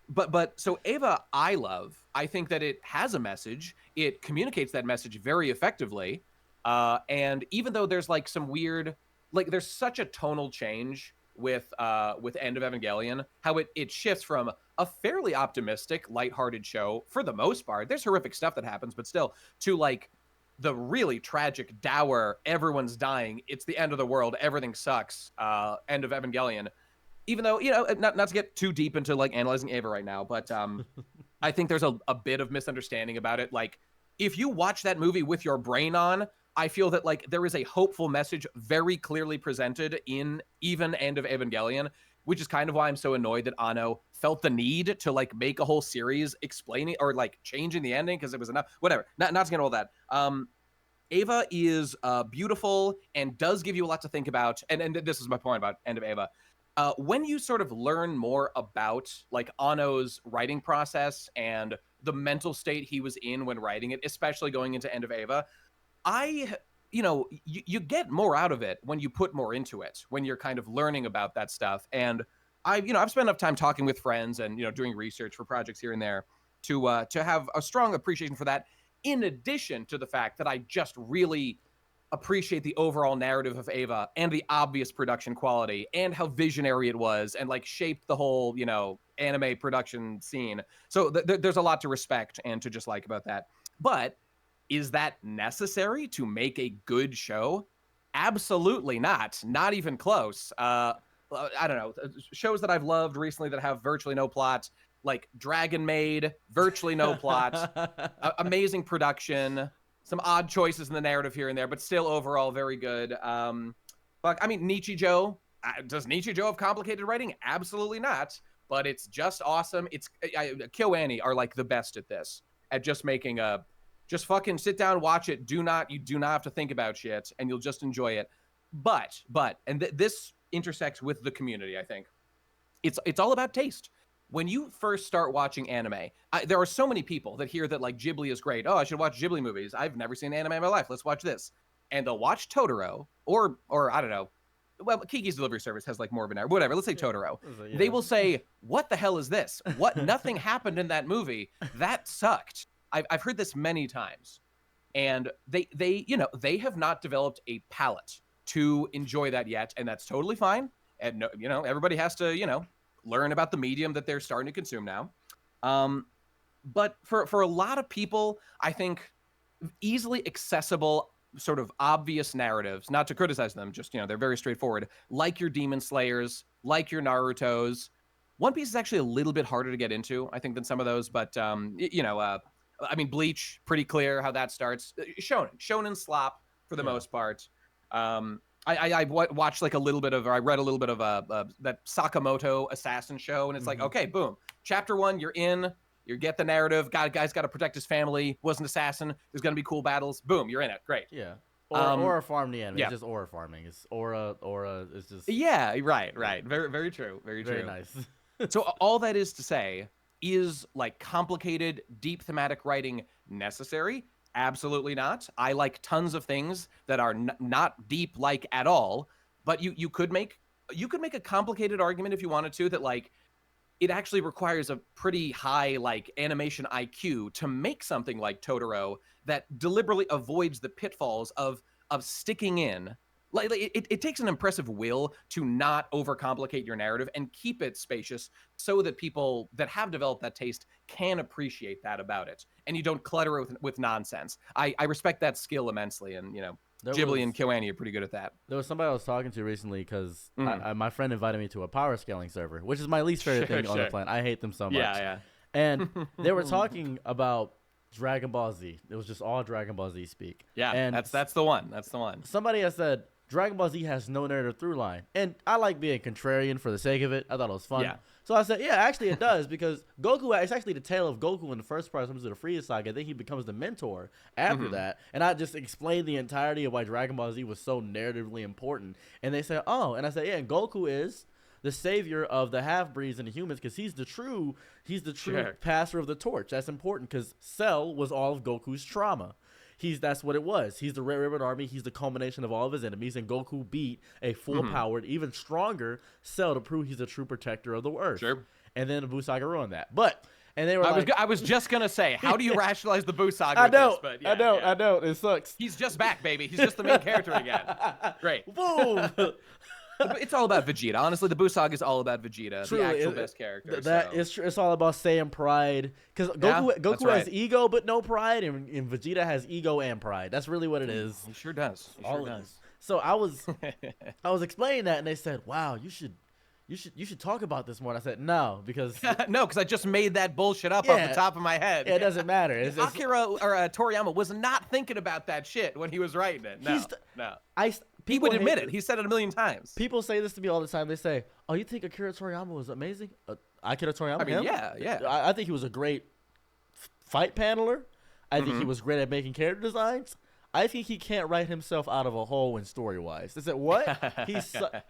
Speaker 2: But so Eva, I love. I think that it has a message. It communicates that message very effectively. And even though there's like some weird, like there's such a tonal change with End of Evangelion, how it shifts from a fairly optimistic, lighthearted show for the most part. There's horrific stuff that happens, but still to like the really tragic, dour, everyone's dying, it's the end of the world, everything sucks, End of Evangelion. Even though, not to get too deep into like analyzing Eva right now, but I think there's a bit of misunderstanding about it. Like, if you watch that movie with your brain on, I feel that like there is a hopeful message very clearly presented in even End of Evangelion, which is kind of why I'm so annoyed that Anno felt the need to like make a whole series explaining or like changing the ending because it was enough. Whatever. Not to get all that. Eva is beautiful and does give you a lot to think about. And this is my point about End of Eva. When you sort of learn more about like Anno's writing process and the mental state he was in when writing it, especially going into End of Eva, you get more out of it when you put more into it, when you're kind of learning about that stuff. And I've spent enough time talking with friends and, doing research for projects here and there to have a strong appreciation for that. In addition to the fact that I just really appreciate the overall narrative of Eva and the obvious production quality and how visionary it was and like shaped the whole, anime production scene. So there's a lot to respect and to just like about that. But is that necessary to make a good show? Absolutely not. Not even close. I don't know. Shows that I've loved recently that have virtually no plot, like Dragon Maid, virtually no plot, amazing production, some odd choices in the narrative here and there, but still overall very good. But I mean, Nichijou. Does Nichijou have complicated writing? Absolutely not. But it's just awesome. KyoAni are like the best at this, at just making a. Just fucking sit down, watch it. You do not have to think about shit, and you'll just enjoy it. But, this intersects with the community. I think it's all about taste. When you first start watching anime, there are so many people that hear that like Ghibli is great. Oh, I should watch Ghibli movies. I've never seen anime in my life. Let's watch this, and they'll watch Totoro or I don't know. Well, Kiki's Delivery Service has like more of an error. Whatever. Let's say Totoro. Yeah. They will say, "What the hell is this? What? Nothing happened in that movie. That sucked." I've heard this many times, and they have not developed a palate to enjoy that yet, and that's totally fine. And everybody has to learn about the medium that they're starting to consume now. But for a lot of people, I think easily accessible, sort of obvious narratives, not to criticize them, just, they're very straightforward, like your Demon Slayers, like your Narutos. One Piece is actually a little bit harder to get into, I think, than some of those, but, I mean, Bleach, pretty clear how that starts. Shonen slop for the most part. I watched like a little bit of, or I read a little bit of that Sakamoto assassin show, and it's like, okay, boom, chapter 1, you're in. You get the narrative. Guy's got to protect his family. Was an assassin. There's gonna be cool battles. Boom, you're in it. Great.
Speaker 1: Yeah. Aura farm the anime. It's just aura farming. It's aura. It's just.
Speaker 2: Yeah. Right. Very, very true. Very true.
Speaker 1: Very nice.
Speaker 2: So all that is to say, is like complicated, deep thematic writing necessary? Absolutely not. I like tons of things that are not deep like at all. But you could make a complicated argument if you wanted to, that like, it actually requires a pretty high like animation IQ to make something like Totoro that deliberately avoids the pitfalls of sticking in. Like it takes an impressive will to not overcomplicate your narrative and keep it spacious so that people that have developed that taste can appreciate that about it, and you don't clutter it with nonsense. I respect that skill immensely, and Ghibli and KyoAni are pretty good at that.
Speaker 1: There was somebody I was talking to recently because my friend invited me to a power scaling server, which is my least favorite thing on the planet. I hate them so much.
Speaker 2: Yeah.
Speaker 1: And they were talking about Dragon Ball Z. It was just all Dragon Ball Z speak.
Speaker 2: Yeah, and that's the one. That's the one.
Speaker 1: Somebody has said Dragon Ball Z has no narrative through line, and I like being contrarian for the sake of it. I thought it was fun.
Speaker 2: Yeah.
Speaker 1: So I said, yeah, actually it does, because Goku, it's actually the tale of Goku in the first part of the Frieza saga. Then he becomes the mentor after that. And I just explained the entirety of why Dragon Ball Z was so narratively important. And they said, oh, and I said, yeah, and Goku is the savior of the half-breeds and the humans, because he's the true passer of the torch. That's important, because Cell was all of Goku's trauma. That's what it was. He's the Red Ribbon Army. He's the culmination of all of his enemies, and Goku beat a full-powered, even stronger Cell to prove he's a true protector of the Earth.
Speaker 2: Sure.
Speaker 1: And then Buu Saga ruined that. And they were
Speaker 2: I was just gonna say, how do you rationalize the Buu Saga?
Speaker 1: I know.
Speaker 2: This? But yeah,
Speaker 1: I know. It sucks.
Speaker 2: He's just back, baby. He's just the main character again. Great.
Speaker 1: Boom.
Speaker 2: It's all about Vegeta. Honestly, the Buu Saga is all about Vegeta, the actual best character.
Speaker 1: It's all about Saiyan pride, because Goku has ego but no pride, and Vegeta has ego and pride. That's really what it is.
Speaker 2: He sure does.
Speaker 1: So I was explaining that, and they said, "Wow, you should talk about this more." And I said, "No, because
Speaker 2: because I just made that bullshit up off the top of my head.
Speaker 1: Yeah, it doesn't matter."
Speaker 2: Akira or Toriyama was not thinking about that shit when he was writing it. No. He would admit it. He said it a million times.
Speaker 1: People say this to me all the time. They say, "Oh, you think Akira Toriyama was amazing?" Akira Toriyama?
Speaker 2: I mean, yeah.
Speaker 1: I think he was a great fight paneler. I think he was great at making character designs. I think he can't write himself out of a hole in story-wise. They said, what?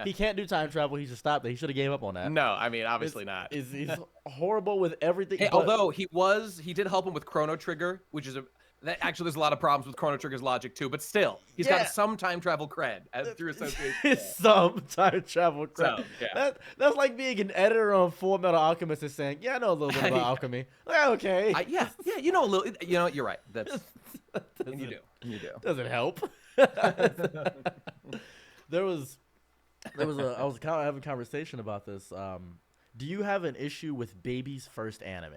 Speaker 1: He can't do time travel. He should stop that. He should have gave up on that.
Speaker 2: No, I mean, obviously not.
Speaker 1: He's horrible with everything.
Speaker 2: Hey, although he did help him with Chrono Trigger, which is actually, there's a lot of problems with Chrono Trigger's logic too, but still, he's got some time travel cred through association.
Speaker 1: Some time travel cred.
Speaker 2: So, yeah.
Speaker 1: That's like being an editor on Full Metal Alchemist and saying, "Yeah, I know a little bit about alchemy." Like, okay.
Speaker 2: You know a little. You know, you're right. You do.
Speaker 1: Doesn't help. I was kind of having a conversation about this. Do you have an issue with Baby's first anime?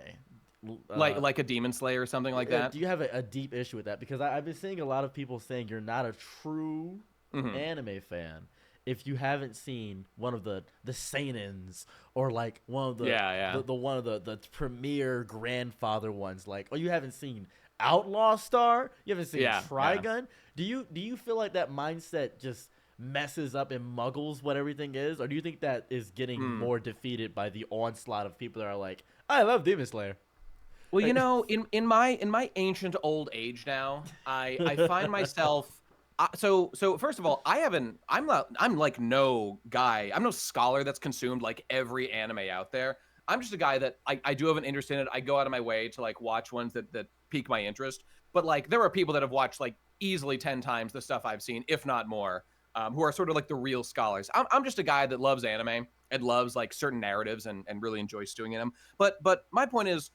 Speaker 2: Like a Demon Slayer or something like that?
Speaker 1: Do you have a deep issue with that? Because I've been seeing a lot of people saying you're not a true anime fan if you haven't seen one of the seinens, or like one of the premier grandfather ones. Like, or you haven't seen Outlaw Star, you haven't seen Trigun. Do you feel like that mindset just messes up and muggles what everything is, or do you think that is getting more defeated by the onslaught of people that are like, I love Demon Slayer?
Speaker 2: Well, you know, in my ancient old age now, I find myself. So first of all, I'm like no guy. I'm no scholar that's consumed like every anime out there. I'm just a guy that I do have an interest in it. I go out of my way to like watch ones that pique my interest. But like there are people that have watched like easily 10 times the stuff I've seen, if not more, who are sort of like the real scholars. I'm just a guy that loves anime and loves like certain narratives and really enjoys stewing in them. But my point is,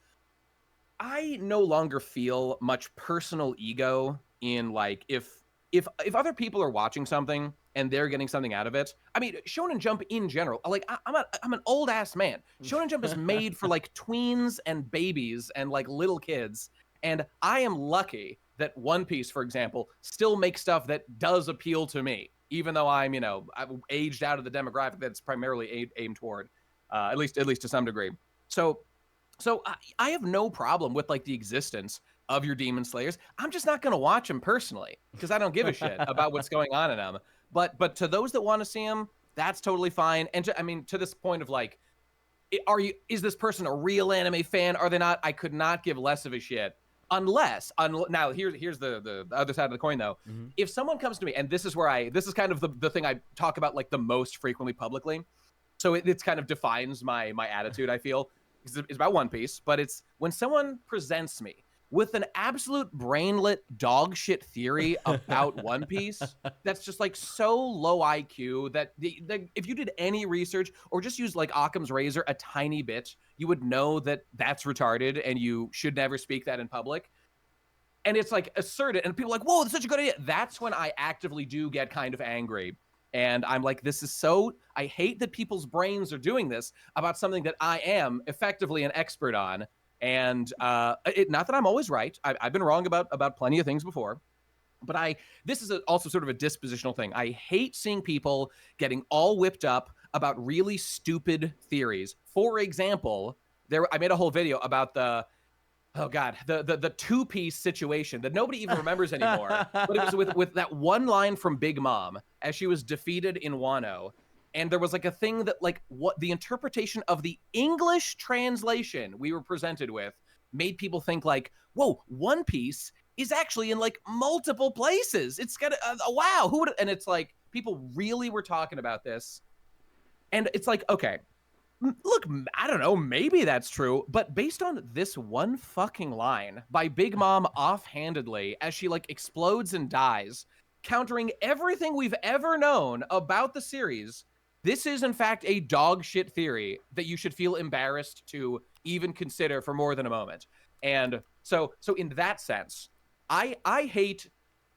Speaker 2: I no longer feel much personal ego in like if other people are watching something and they're getting something out of it. I mean, Shonen Jump in general, like I'm an old ass man. Shonen Jump is made for like tweens and babies and like little kids, and I am lucky that One Piece, for example, still makes stuff that does appeal to me, even though I'm aged out of the demographic that's primarily aimed toward, at least to some degree. So I have no problem with like the existence of your Demon Slayers. I'm just not going to watch them personally because I don't give a shit about what's going on in them. But to those that want to see them, that's totally fine. And to this point of like, is this person a real anime fan? Are they not? I could not give less of a shit unless now here's the other side of the coin though.
Speaker 1: Mm-hmm.
Speaker 2: If someone comes to me, and this is kind of the thing I talk about like the most frequently publicly, so it's kind of defines my attitude, I feel. It's about One Piece, but it's when someone presents me with an absolute brainlet dog shit theory about One Piece that's just like so low IQ that if you did any research or just use like Occam's razor a tiny bit, you would know that that's retarded and you should never speak that in public. And it's like asserted, and people are like, whoa, that's such a good idea. That's when I actively do get kind of angry. And I'm like, I hate that people's brains are doing this about something that I am effectively an expert on. And not that I'm always right. I've been wrong about plenty of things before. But this is also sort of a dispositional thing. I hate seeing people getting all whipped up about really stupid theories. For example, I made a whole video about the two-piece situation that nobody even remembers anymore. But it was with that one line from Big Mom as she was defeated in Wano. And there was like a thing that like what the interpretation of the English translation we were presented with made people think like, whoa, One Piece is actually in like multiple places. It's got wow, who would? And it's like people really were talking about this. And it's like, okay, look, I don't know, maybe that's true, but based on this one fucking line by Big Mom offhandedly as she like explodes and dies, countering everything we've ever known about the series, this is in fact a dog shit theory that you should feel embarrassed to even consider for more than a moment. And so in that sense, I hate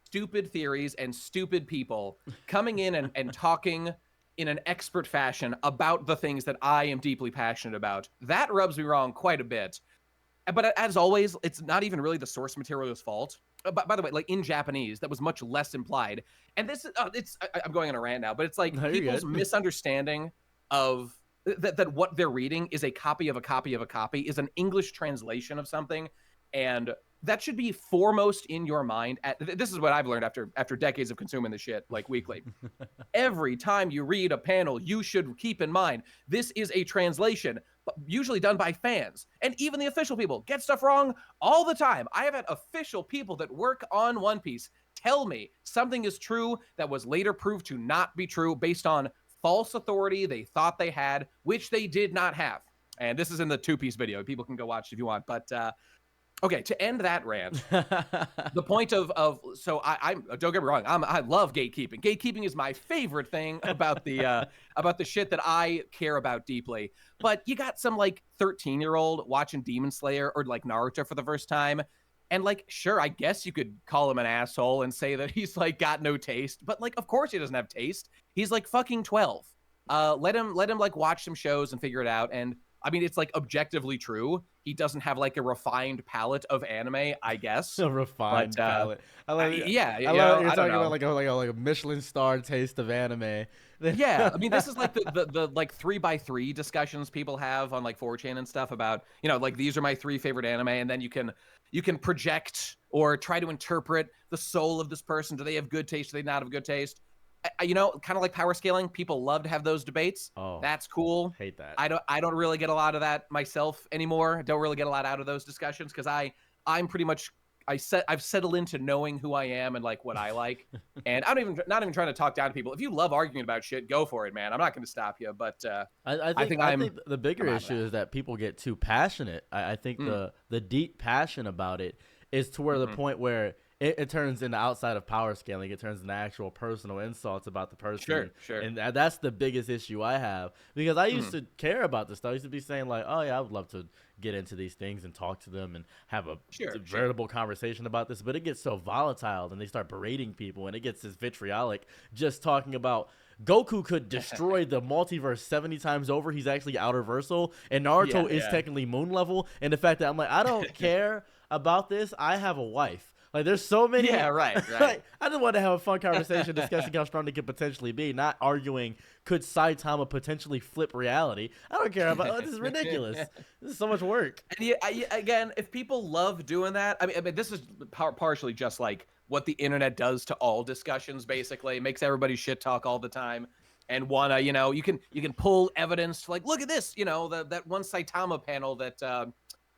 Speaker 2: stupid theories and stupid people coming in and talking in an expert fashion about the things that I am deeply passionate about. That rubs me wrong quite a bit. But as always, it's not even really the source material's fault. By the way, like in Japanese, that was much less implied. And this, I'm going on a rant now, but it's like
Speaker 1: No,
Speaker 2: people's misunderstanding of that what they're reading is a copy of a copy of a copy, is an English translation of something. And that should be foremost in your mind. This is what I've learned after decades of consuming the shit like weekly. Every time you read a panel, you should keep in mind this is a translation, usually done by fans, and even the official people get stuff wrong all the time. I have had official people that work on One Piece tell me something is true that was later proved to not be true based on false authority they thought they had, which they did not have. And this is in the two-piece video. People can go watch it if you want, but okay, to end that rant, the point of so I don't get me wrong, I love gatekeeping. Gatekeeping is my favorite thing about the shit that I care about deeply. But you got some like 13-year-old watching Demon Slayer or like Naruto for the first time, and like sure, I guess you could call him an asshole and say that he's like got no taste, but like of course he doesn't have taste. He's like fucking 12. Let him like watch some shows and figure it out. And I mean, it's like objectively true. He doesn't have like a refined palette of anime, I guess.
Speaker 1: A refined palette. I love it.
Speaker 2: Yeah,
Speaker 1: I love you're talking about like a Michelin star taste of anime.
Speaker 2: Yeah, I mean, this is like the like 3x3 discussions people have on like 4chan and stuff about, like these are my 3 favorite anime, and then you can project or try to interpret the soul of this person. Do they have good taste? Do they not have good taste? Kind of like power scaling. People love to have those debates.
Speaker 1: Oh,
Speaker 2: that's cool.
Speaker 1: Hate that.
Speaker 2: I don't really get a lot of that myself anymore. Don't really get a lot out of those discussions because I'm pretty much I've settled into knowing who I am and like what I like, and I'm not even trying to talk down to people. If you love arguing about shit, go for it, man. I'm not going to stop you. But
Speaker 1: I think the bigger issue is that people get too passionate. I think the deep passion about it is to where the point where it turns into outside of power scaling. It turns into actual personal insults about the person.
Speaker 2: Sure.
Speaker 1: And that's the biggest issue I have, because I used to care about this stuff. I used to be saying like, oh yeah, I would love to get into these things and talk to them and have a veritable conversation about this. But it gets so volatile, and they start berating people, and it gets this vitriolic, just talking about Goku could destroy the multiverse 70 times over. He's actually outer versal, and Naruto is technically moon level. And the fact that I'm like, I don't care about this. I have a wife. Like, there's so many.
Speaker 2: Yeah, right, right.
Speaker 1: Like, I just want to have a fun conversation discussing how strong they could potentially be, not arguing could Saitama potentially flip reality. I don't care about. This is ridiculous. This is so much work.
Speaker 2: And again, if people love doing that, I mean this is partially just like what the internet does to all discussions. Basically, it makes everybody shit talk all the time, and wanna, you can pull evidence like, look at this, that one Saitama panel that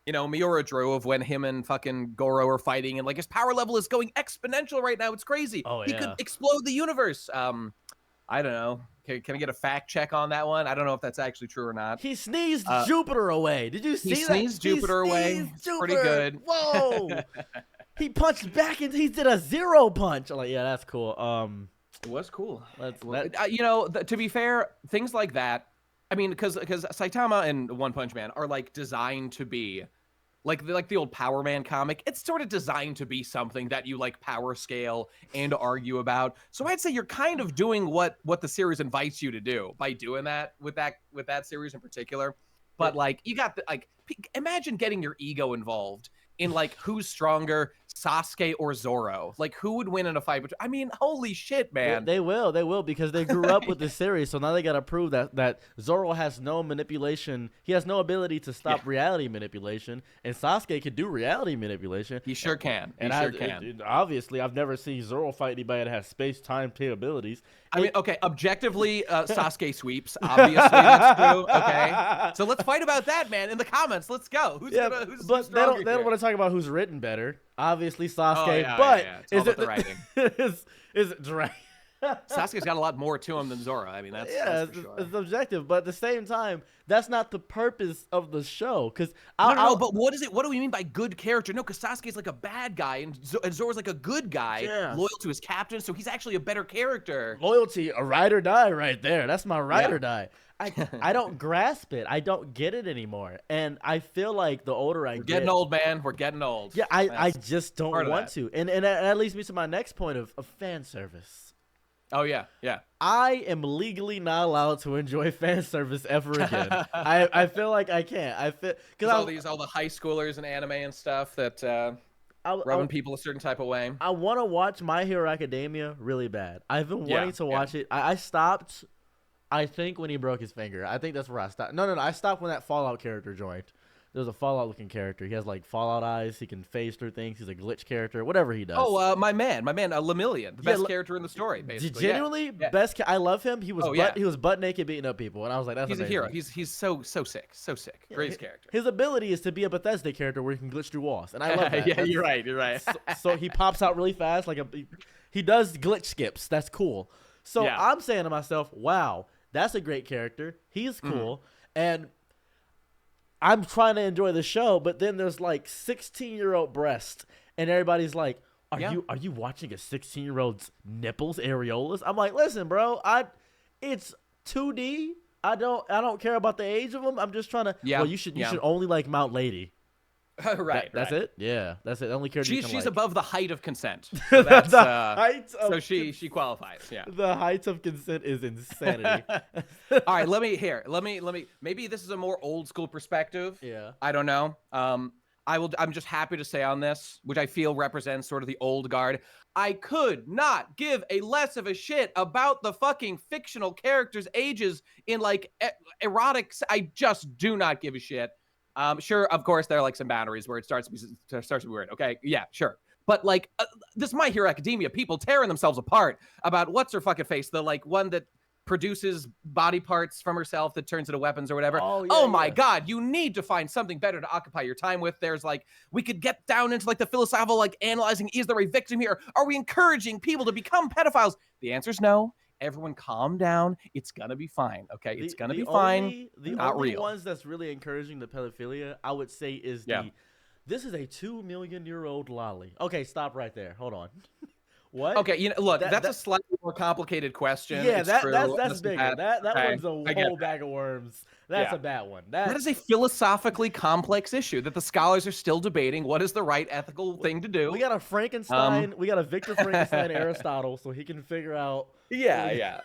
Speaker 2: Miura drew of when him and fucking Goro are fighting, and like his power level is going exponential right now. It's crazy.
Speaker 1: Oh,
Speaker 2: He could explode the universe. I don't know. Can I get a fact check on that one? I don't know if that's actually true or not.
Speaker 1: He sneezed Jupiter away. Did you see that?
Speaker 2: He sneezed Jupiter away. Pretty good.
Speaker 1: Whoa. He punched back and he did a zero punch. I'm like, yeah, that's cool.
Speaker 2: It was cool.
Speaker 1: To
Speaker 2: be fair, things like that. I mean, because Saitama and One Punch Man are like designed to be like the old Power Man comic. It's sort of designed to be something that you like power scale and argue about. So I'd say you're kind of doing what the series invites you to do by doing that with that series in particular. But like, you got imagine getting your ego involved in like who's stronger, Sasuke or Zoro. Like, who would win in a fight? I mean, holy shit, man.
Speaker 1: They will because they grew up with the series. So now they got to prove that Zoro has no manipulation. He has no ability to stop reality manipulation, and Sasuke can do reality manipulation.
Speaker 2: He sure can.
Speaker 1: Obviously, I've never seen Zoro fight anybody that has space-time capabilities.
Speaker 2: I mean, okay, objectively, Sasuke sweeps. Obviously, that's true. Okay, so let's fight about that, man. In the comments, let's go. Who's they
Speaker 1: don't want to talk about who's written better. Obviously, Sasuke,
Speaker 2: it's all about the writing.
Speaker 1: is it right?
Speaker 2: Sasuke's got a lot more to him than Zoro. I mean, that's for sure.
Speaker 1: It's objective, but at the same time, that's not the purpose of the show. Because
Speaker 2: no, but what is it? What do we mean by good character? No, because Sasuke's like a bad guy, and Zoro's like a good guy, loyal to his captain. So he's actually a better character.
Speaker 1: Loyalty, a ride or die, right there. That's my ride or die. I don't grasp it. I don't get it anymore. And I feel like the older I get...
Speaker 2: We're getting old, man. We're getting old.
Speaker 1: Yeah, I just don't want to. And that leads me to my next point of fan service.
Speaker 2: Oh, yeah, yeah.
Speaker 1: I am legally not allowed to enjoy fan service ever again. I feel like I can't.
Speaker 2: All the high schoolers and anime and stuff that... rubbing people a certain type of way.
Speaker 1: I want to watch My Hero Academia really bad. I've been wanting to watch it. I stopped... I think when he broke his finger. I think that's where I stopped. No. I stopped when that Fallout character joined. There's a Fallout-looking character. He has, like, Fallout eyes. He can phase through things. He's a glitch character. Whatever he does.
Speaker 2: Oh, my man, Lemillion. The best character in the story, basically.
Speaker 1: Genuinely, best. I love him. He was butt naked beating up people, and I was like, that's amazing.
Speaker 2: A hero. He's so sick. So sick. Greatest character.
Speaker 1: His ability is to be a Bethesda character where he can glitch through walls, and I love that.
Speaker 2: Yeah, you're right.
Speaker 1: So he pops out really fast. He does glitch skips. That's cool. So I'm saying to myself, wow, that's a great character. He's cool. And I'm trying to enjoy the show, but then there's like 16-year-old breasts, and everybody's like, are you watching a 16-year-old's nipples, areolas? I'm like, listen, bro, it's 2D. I don't care about the age of them. I'm just trying to. Yeah. Well, you should only like Mount Lady.
Speaker 2: Right.
Speaker 1: That's it. Yeah, that's it. The only character
Speaker 2: she's above the height of consent. So that's, so she qualifies. Yeah.
Speaker 1: The height of consent is insanity.
Speaker 2: All right, let me. Maybe this is a more old school perspective.
Speaker 1: Yeah.
Speaker 2: I don't know. I'm just happy to say on this, which I feel represents sort of the old guard. I could not give a less of a shit about the fucking fictional characters' ages in like erotics. I just do not give a shit. Sure, of course, there are like some boundaries where it starts to be weird. Okay, yeah, sure. But like this My Hero Academia, people tearing themselves apart about what's her fucking face, the like one that produces body parts from herself that turns into weapons or whatever. Oh my God, you need to find something better to occupy your time with. There's like, we could get down into like the philosophical, like analyzing, is there a victim here? Are we encouraging people to become pedophiles? The answer is no. Everyone calm down. It's going to be fine, okay? It's going to be fine.
Speaker 1: The only ones that's really encouraging the pedophilia, I would say, is this is a 2 million-year-old lolly. Okay, stop right there. Hold on. What?
Speaker 2: Okay, look, that's a slightly more complicated question.
Speaker 1: Yeah, that's bigger. That one's a whole bag of worms. That's a bad one.
Speaker 2: That is a philosophically complex issue that the scholars are still debating. What is the right ethical thing to do?
Speaker 1: We got a Frankenstein. We got a Victor Frankenstein Aristotle, so he can figure out.
Speaker 2: Yeah.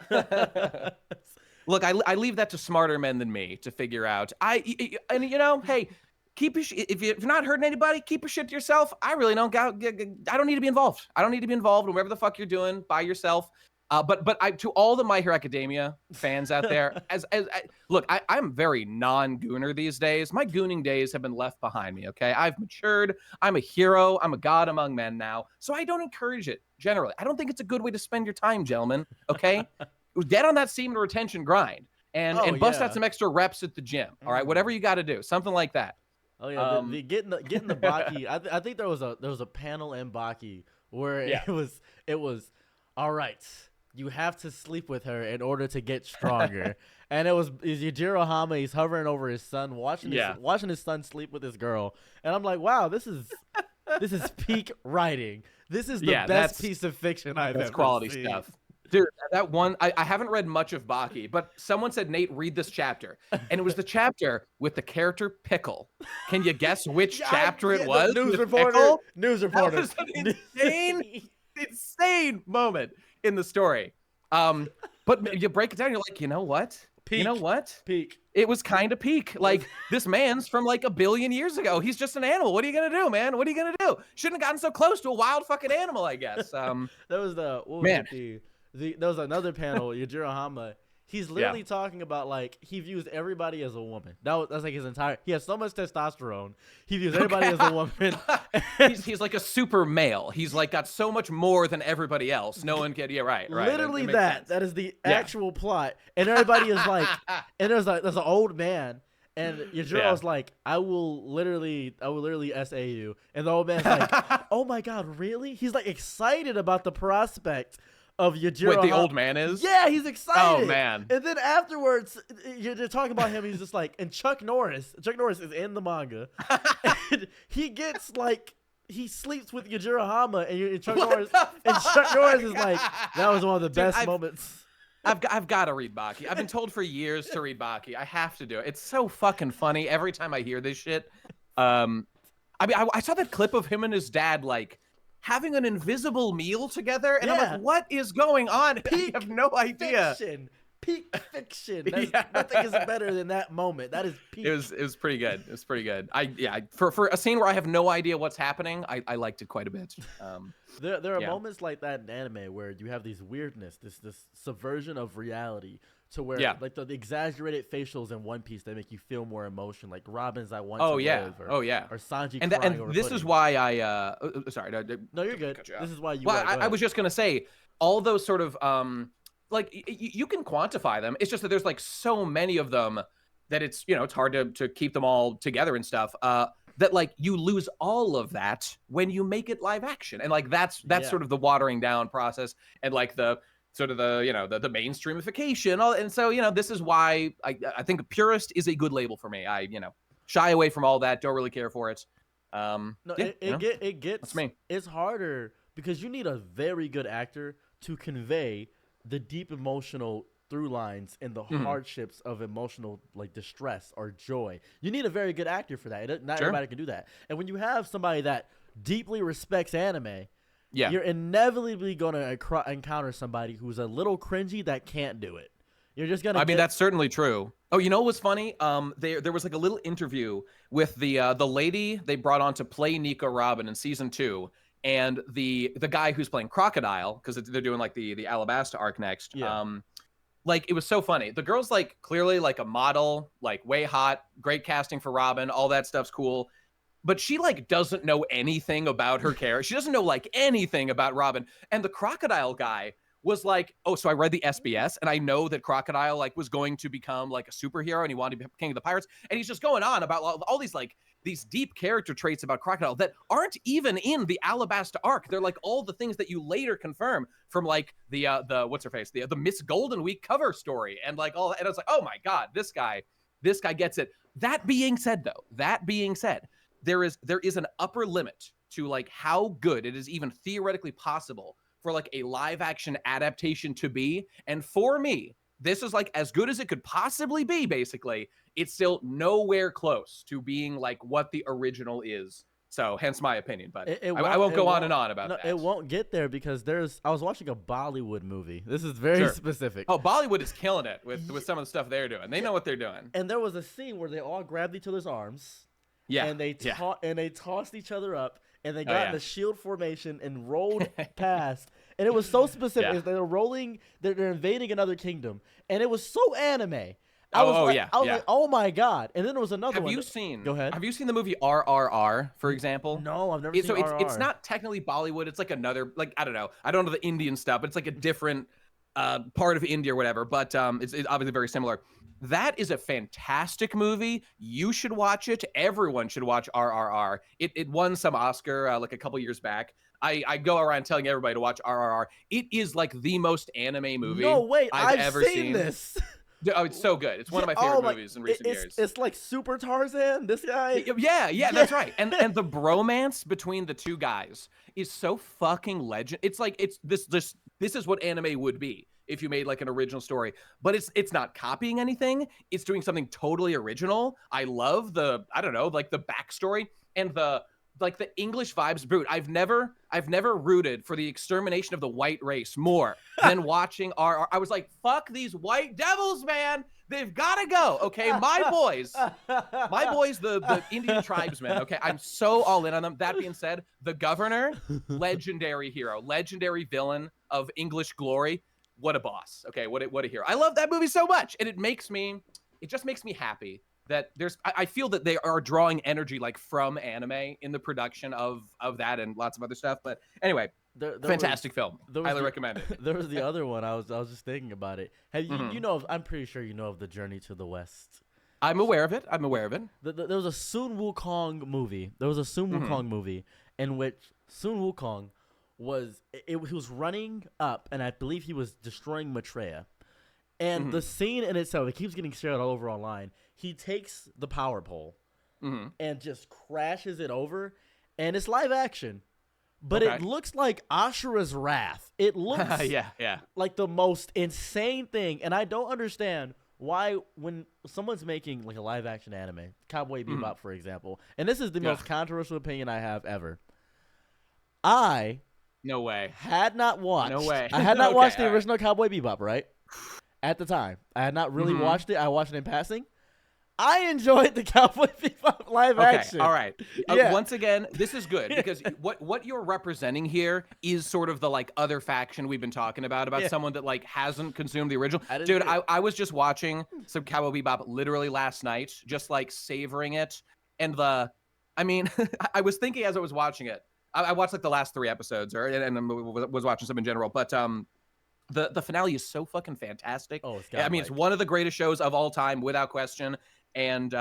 Speaker 2: Look, I leave that to smarter men than me to figure out. Hey, keep your if you're not hurting anybody, keep your shit to yourself. I really don't I don't need to be involved. I don't need to be involved in whatever the fuck you're doing by yourself. But to all the My Hero Academia fans out there, look, I'm very non-gooner these days. My gooning days have been left behind me. Okay, I've matured. I'm a hero. I'm a god among men now. So I don't encourage it generally. I don't think it's a good way to spend your time, gentlemen. Okay, get on that semen retention grind and bust out some extra reps at the gym. All right, whatever you got to do, something like that.
Speaker 1: Oh yeah, getting the Baki. I think there was a panel in Baki where it was all right. You have to sleep with her in order to get stronger. And it was Yujiro Hama. He's hovering over his son, watching his son sleep with his girl. And I'm like, wow, this is peak writing. This is the best piece of fiction I've ever
Speaker 2: quality
Speaker 1: seen.
Speaker 2: Stuff. Dude, that one, I haven't read much of Baki, but someone said, Nate, read this chapter. And it was the chapter with the character Pickle. Can you guess which chapter it was?
Speaker 1: News reporter.
Speaker 2: That was an insane moment in the story. But you break it down, you're like, you know what?
Speaker 1: Peak.
Speaker 2: You know what?
Speaker 1: Peak.
Speaker 2: It was kind of peak. Like, this man's from like 1 billion years ago. He's just an animal. What are you going to do, man? What are you going to do? Shouldn't have gotten so close to a wild fucking animal, I guess.
Speaker 1: That was there was another panel, Yujiro Hama. He's literally talking about, like, he views everybody as a woman. That's like his entire. He has so much testosterone. He views everybody as a woman.
Speaker 2: he's like a super male. He's like got so much more than everybody else. No one can. Yeah, right.
Speaker 1: Literally that. That is the actual plot. And everybody is like, and there's an old man. And Yujiro's like, I will literally SA you. And the old man's like, oh my God, really? He's like excited about the prospect of Yujiro.
Speaker 2: Wait, the old man is?
Speaker 1: Yeah, he's excited.
Speaker 2: Oh, man.
Speaker 1: And then afterwards, you're talking about him. He's just like, and Chuck Norris is in the manga. And he gets like, he sleeps with Yujiro Hama, and Chuck Norris is like, that was one of the best moments.
Speaker 2: I've got to read Baki. I've been told for years to read Baki. I have to do it. It's so fucking funny every time I hear this shit. I mean, I saw that clip of him and his dad, like, having an invisible meal together, and I'm like, what is going on? I have no idea.
Speaker 1: Peak fiction. Nothing is better than that moment. That is peak.
Speaker 2: It was pretty good. It was pretty good. For a scene where I have no idea what's happening, I liked it quite a bit.
Speaker 1: There are moments like that in anime where you have these weirdness, this subversion of reality, to where like the exaggerated facials in One Piece, they make you feel more emotion, like Robin's "I Want to Live," or Sanji
Speaker 2: and
Speaker 1: crying over
Speaker 2: this
Speaker 1: pudding.
Speaker 2: is why I sorry.
Speaker 1: No, you're good. This is why you.
Speaker 2: Well, I was just gonna say all those sort of like you can quantify them. It's just that there's like so many of them that it's it's hard to keep them all together and stuff. That like you lose all of that when you make it live action, and like that's sort of the watering down process, and like the sort of the mainstreamification. And so this is why I think a purist is a good label for me. I shy away from all that. Don't really care for it.
Speaker 1: It gets
Speaker 2: that's me.
Speaker 1: It's harder because you need a very good actor to convey the deep emotional through lines and the hardships of emotional like distress or joy. You need a very good actor for that. Not everybody can do that. And when you have somebody that deeply respects anime, you're inevitably going to encounter somebody who's a little cringy that can't do it. You're just gonna.
Speaker 2: I mean, that's certainly true. Oh, you know what's funny? There was like a little interview with the lady they brought on to play Nico Robin in season 2, and the guy who's playing Crocodile, because they're doing like the Alabasta arc next. Like, it was so funny. The girl's like clearly like a model, like way hot, great casting for Robin, all that stuff's cool. But she like doesn't know anything about her character. She doesn't know like anything about Robin. And the Crocodile guy was like, oh, so I read the SBS and I know that Crocodile like was going to become like a superhero and he wanted to be king of the pirates. And he's just going on about all these like these deep character traits about Crocodile that aren't even in the Alabasta arc. They're like all the things that you later confirm from like the what's her face, the Miss Golden Week cover story and like all. And I was like, oh my God, this guy gets it. That being said, there is an upper limit to like how good it is even theoretically possible for like a live action adaptation to be. And for me, this is like as good as it could possibly be. Basically, it's still nowhere close to being like what the original is. So hence my opinion, but I won't go on and on about that.
Speaker 1: It won't get there because I was watching a Bollywood movie. This is very specific.
Speaker 2: Oh, Bollywood is killing it with some of the stuff they're doing. They know what they're doing.
Speaker 1: And there was a scene where they all grabbed each other's arms
Speaker 2: Yeah.
Speaker 1: and
Speaker 2: Yeah.
Speaker 1: they tossed each other up, and they
Speaker 2: Oh,
Speaker 1: got
Speaker 2: yeah.
Speaker 1: in a shield formation and rolled past. And it was so specific.
Speaker 2: Yeah.
Speaker 1: Is They're rolling, they're invading another kingdom, and it was so anime.
Speaker 2: Yeah.
Speaker 1: I was
Speaker 2: Yeah.
Speaker 1: like, oh my god! And then there was another
Speaker 2: Have
Speaker 1: one.
Speaker 2: you seen
Speaker 1: Go ahead.
Speaker 2: have you seen the movie RRR, for example?
Speaker 1: No, I've never seen
Speaker 2: So it's
Speaker 1: RR.
Speaker 2: not technically Bollywood. It's like another, like, I don't know. I don't know the Indian stuff, but it's like a different part of India or whatever. But it's obviously very similar. That is a fantastic movie. You should watch it. Everyone should watch RRR. It won some Oscar like a couple years back. I go around telling everybody to watch RRR. It is like the most anime movie
Speaker 1: No, wait,
Speaker 2: I've
Speaker 1: I've
Speaker 2: ever
Speaker 1: seen
Speaker 2: seen.
Speaker 1: this.
Speaker 2: Oh, it's so good. It's one of my favorite movies in recent years.
Speaker 1: It's like Super Tarzan. This guy.
Speaker 2: Yeah, that's right. And the bromance between the two guys is so fucking legend. It's like this is what anime would be if you made like an original story. But it's not copying anything. It's doing something totally original. I love I don't know, like the backstory and the English vibes. Brute. I've never rooted for the extermination of the white race more than watching RR. I was like, fuck these white devils, man. They've got to go. Okay, my boys, the Indian tribesmen. Okay, I'm so all in on them. That being said, the governor, legendary hero, legendary villain of English glory. What a boss. Okay, what a hero. I love that movie so much, and it just makes me happy that I feel that they are drawing energy like from anime in the production of that and lots of other stuff. But anyway, fantastic film. Highly recommend it.
Speaker 1: There was the other one. I was just thinking about it. Have you you know? I'm pretty sure you know of the Journey to the West.
Speaker 2: I'm aware of it.
Speaker 1: There was a Sun Wukong movie. There was a Sun Wukong movie in which Sun Wukong he was running up, and I believe he was destroying Maitreya. And the scene in itself, it keeps getting shared all over online. He takes the power pole and just crashes it over, and it's live action. But it looks like Ashura's Wrath. It looks like the most insane thing, and I don't understand why when someone's making like a live action anime, Cowboy Bebop, for example, and this is the most controversial opinion I have ever.
Speaker 2: No way.
Speaker 1: Had not watched.
Speaker 2: No way.
Speaker 1: I had not watched the original Cowboy Bebop, right? At the time, I had not really watched it. I watched it in passing. I enjoyed the Cowboy Bebop live action.
Speaker 2: All right.
Speaker 1: Yeah.
Speaker 2: Once again, this is good because what you're representing here is sort of the like other faction we've been talking about someone that like hasn't consumed the original. Dude, I was just watching some Cowboy Bebop literally last night, just like savoring it. And I was thinking as I was watching it, I watched like the last 3 episodes, and was watching some in general, but the finale is so fucking fantastic.
Speaker 1: Oh,
Speaker 2: it's one of the greatest shows of all time, without question. And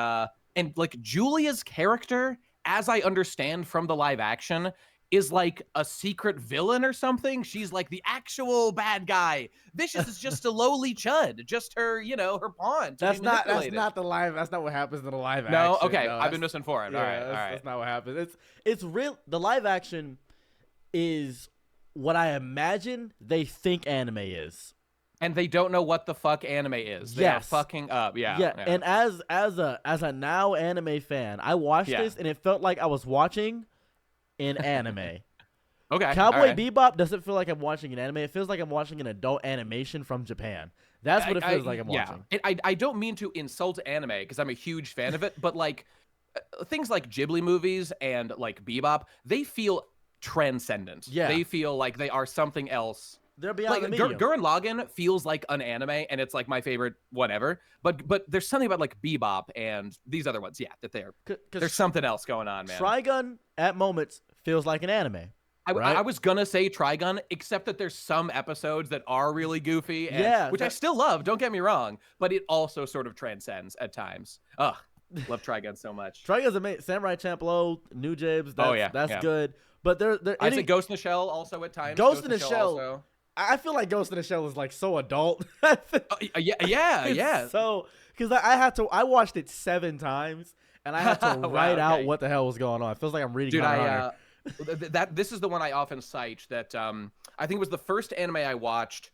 Speaker 2: like Julia's character, as I understand from the live action, is like a secret villain or something. She's like the actual bad guy. Vicious is just a lowly chud, just her, her pawn.
Speaker 1: That's not the live. That's not what happens in the live action.
Speaker 2: No, okay, I've been misinformed.
Speaker 1: Yeah,
Speaker 2: all right.
Speaker 1: That's not what happens. It's real. The live action is what I imagine they think anime is.
Speaker 2: And they don't know what the fuck anime is. They are fucking up. Yeah.
Speaker 1: And as a now anime fan, I watched this and it felt like I was watching an anime.
Speaker 2: Okay.
Speaker 1: Cowboy Bebop doesn't feel like I'm watching an anime. It feels like I'm watching an adult animation from Japan. That's what it feels like I'm watching.
Speaker 2: I don't mean to insult anime because I'm a huge fan of it, but like things like Ghibli movies and like Bebop, they feel transcendent.
Speaker 1: Yeah.
Speaker 2: They feel like they are something else.
Speaker 1: They're beyond the
Speaker 2: like
Speaker 1: medium.
Speaker 2: Gurren Lagann feels like an anime, and it's like my favorite whatever. But there's something about like Bebop and these other ones, that there's something else going on, man.
Speaker 1: Trigun at moments feels like an anime.
Speaker 2: I was gonna say Trigun, except that there's some episodes that are really goofy, which I still love. Don't get me wrong, but it also sort of transcends at times. Ugh, love Trigun so much.
Speaker 1: Trigun's amazing. Samurai Champloo, New Jibs. That's good. But
Speaker 2: I say Ghost in the Shell also at times.
Speaker 1: Ghost in the Shell. Also. I feel like Ghost in the Shell is like so adult.
Speaker 2: Yeah.
Speaker 1: So, because I watched it 7 times and I had to write out what the hell was going on. It feels like I'm reading.
Speaker 2: This is the one I often cite. That I think was the first anime I watched.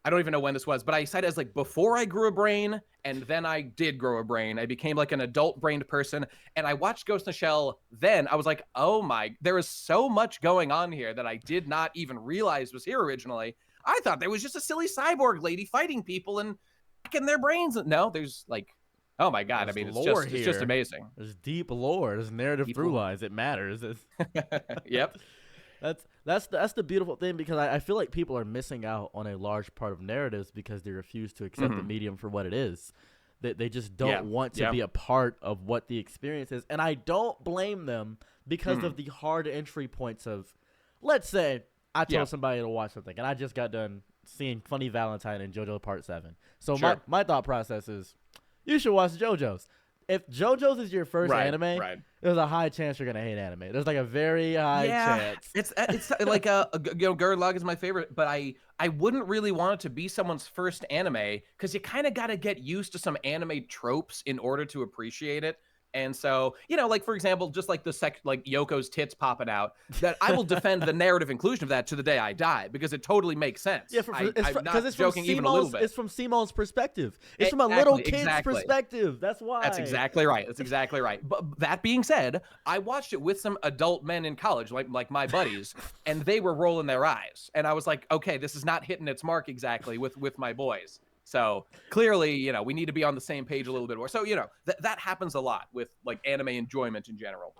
Speaker 2: I don't even know when this was, but I cite it as like before I grew a brain, and then I did grow a brain. I became like an adult-brained person, and I watched Ghost in the Shell. Then I was like, oh my, there is so much going on here that I did not even realize was here originally. I thought there was just a silly cyborg lady fighting people and hacking their brains. No, there's like Oh my God. I
Speaker 1: There's
Speaker 2: mean,
Speaker 1: lore
Speaker 2: it's just
Speaker 1: here.
Speaker 2: amazing.
Speaker 1: There's deep lore. There's narrative
Speaker 2: Deep
Speaker 1: through
Speaker 2: lore.
Speaker 1: lines. It matters.
Speaker 2: Yep.
Speaker 1: That's the beautiful thing, because I feel like people are missing out on a large part of narratives because they refuse to accept the
Speaker 2: Mhm.
Speaker 1: medium for what it is. They just don't
Speaker 2: Yeah.
Speaker 1: want to
Speaker 2: Yeah.
Speaker 1: be a part of what the experience is, and I don't blame them because
Speaker 2: Mhm.
Speaker 1: of the hard entry points of, let's say, I told
Speaker 2: Yeah.
Speaker 1: somebody to watch something, and I just got done seeing Funny Valentine and JoJo Part 7. So
Speaker 2: Sure.
Speaker 1: my thought process is, you should watch JoJo's. If JoJo's is your first
Speaker 2: Right.
Speaker 1: anime,
Speaker 2: Right.
Speaker 1: there's a high chance you're gonna hate anime. There's like a very high chance.
Speaker 2: It's like Gurren Lagann is my favorite, but I wouldn't really want it to be someone's first anime because you kind of got to get used to some anime tropes in order to appreciate it. And so, like for example, just like like Yoko's tits popping out, that I will defend the narrative inclusion of that to the day I die because it totally makes sense.
Speaker 1: Yeah,
Speaker 2: I'm
Speaker 1: because
Speaker 2: not
Speaker 1: it's
Speaker 2: joking even a little bit.
Speaker 1: It's from Simon's perspective. It's from a little kid's perspective. That's why.
Speaker 2: That's exactly right. That's exactly right. But that being said, I watched it with some adult men in college, like my buddies, and they were rolling their eyes. And I was like, okay, this is not hitting its mark exactly with my boys. So clearly, we need to be on the same page a little bit more. So, that happens a lot with like anime enjoyment in general.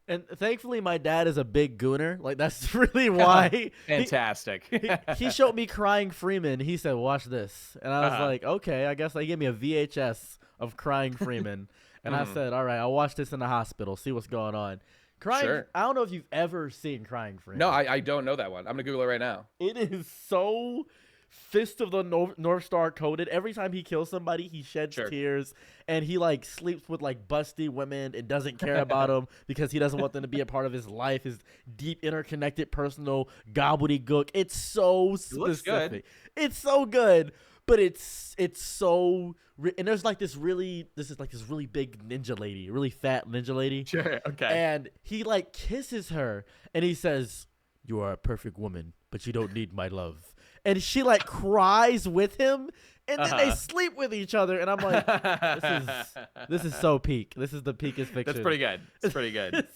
Speaker 1: And thankfully, my dad is a big gooner. Like, that's really why.
Speaker 2: Fantastic.
Speaker 1: He showed me Crying Freeman. He said, watch this. And I was like, okay, I guess. They gave me a VHS of Crying Freeman. And I said, all right, I'll watch this in the hospital, see what's going on.
Speaker 2: Sure.
Speaker 1: I don't know if you've ever seen Crying Freeman.
Speaker 2: No, I don't know that one. I'm going to Google it right now.
Speaker 1: It is so Fist of the North Star coded. Every time he kills somebody, he sheds tears, and he like sleeps with like busty women and doesn't care about them because he doesn't want them to be a part of his life, his deep interconnected personal gobbledygook. It's so specific.
Speaker 2: It looks good.
Speaker 1: It's so good, but it's so and there's like this really big ninja lady, really fat ninja lady.
Speaker 2: Sure. Okay.
Speaker 1: And he like kisses her and he says, "You are a perfect woman, but you don't need my love." And she like cries with him, and then they sleep with each other. And I'm like, this is so peak. This is the peakest fiction.
Speaker 2: That's pretty good. It's pretty good.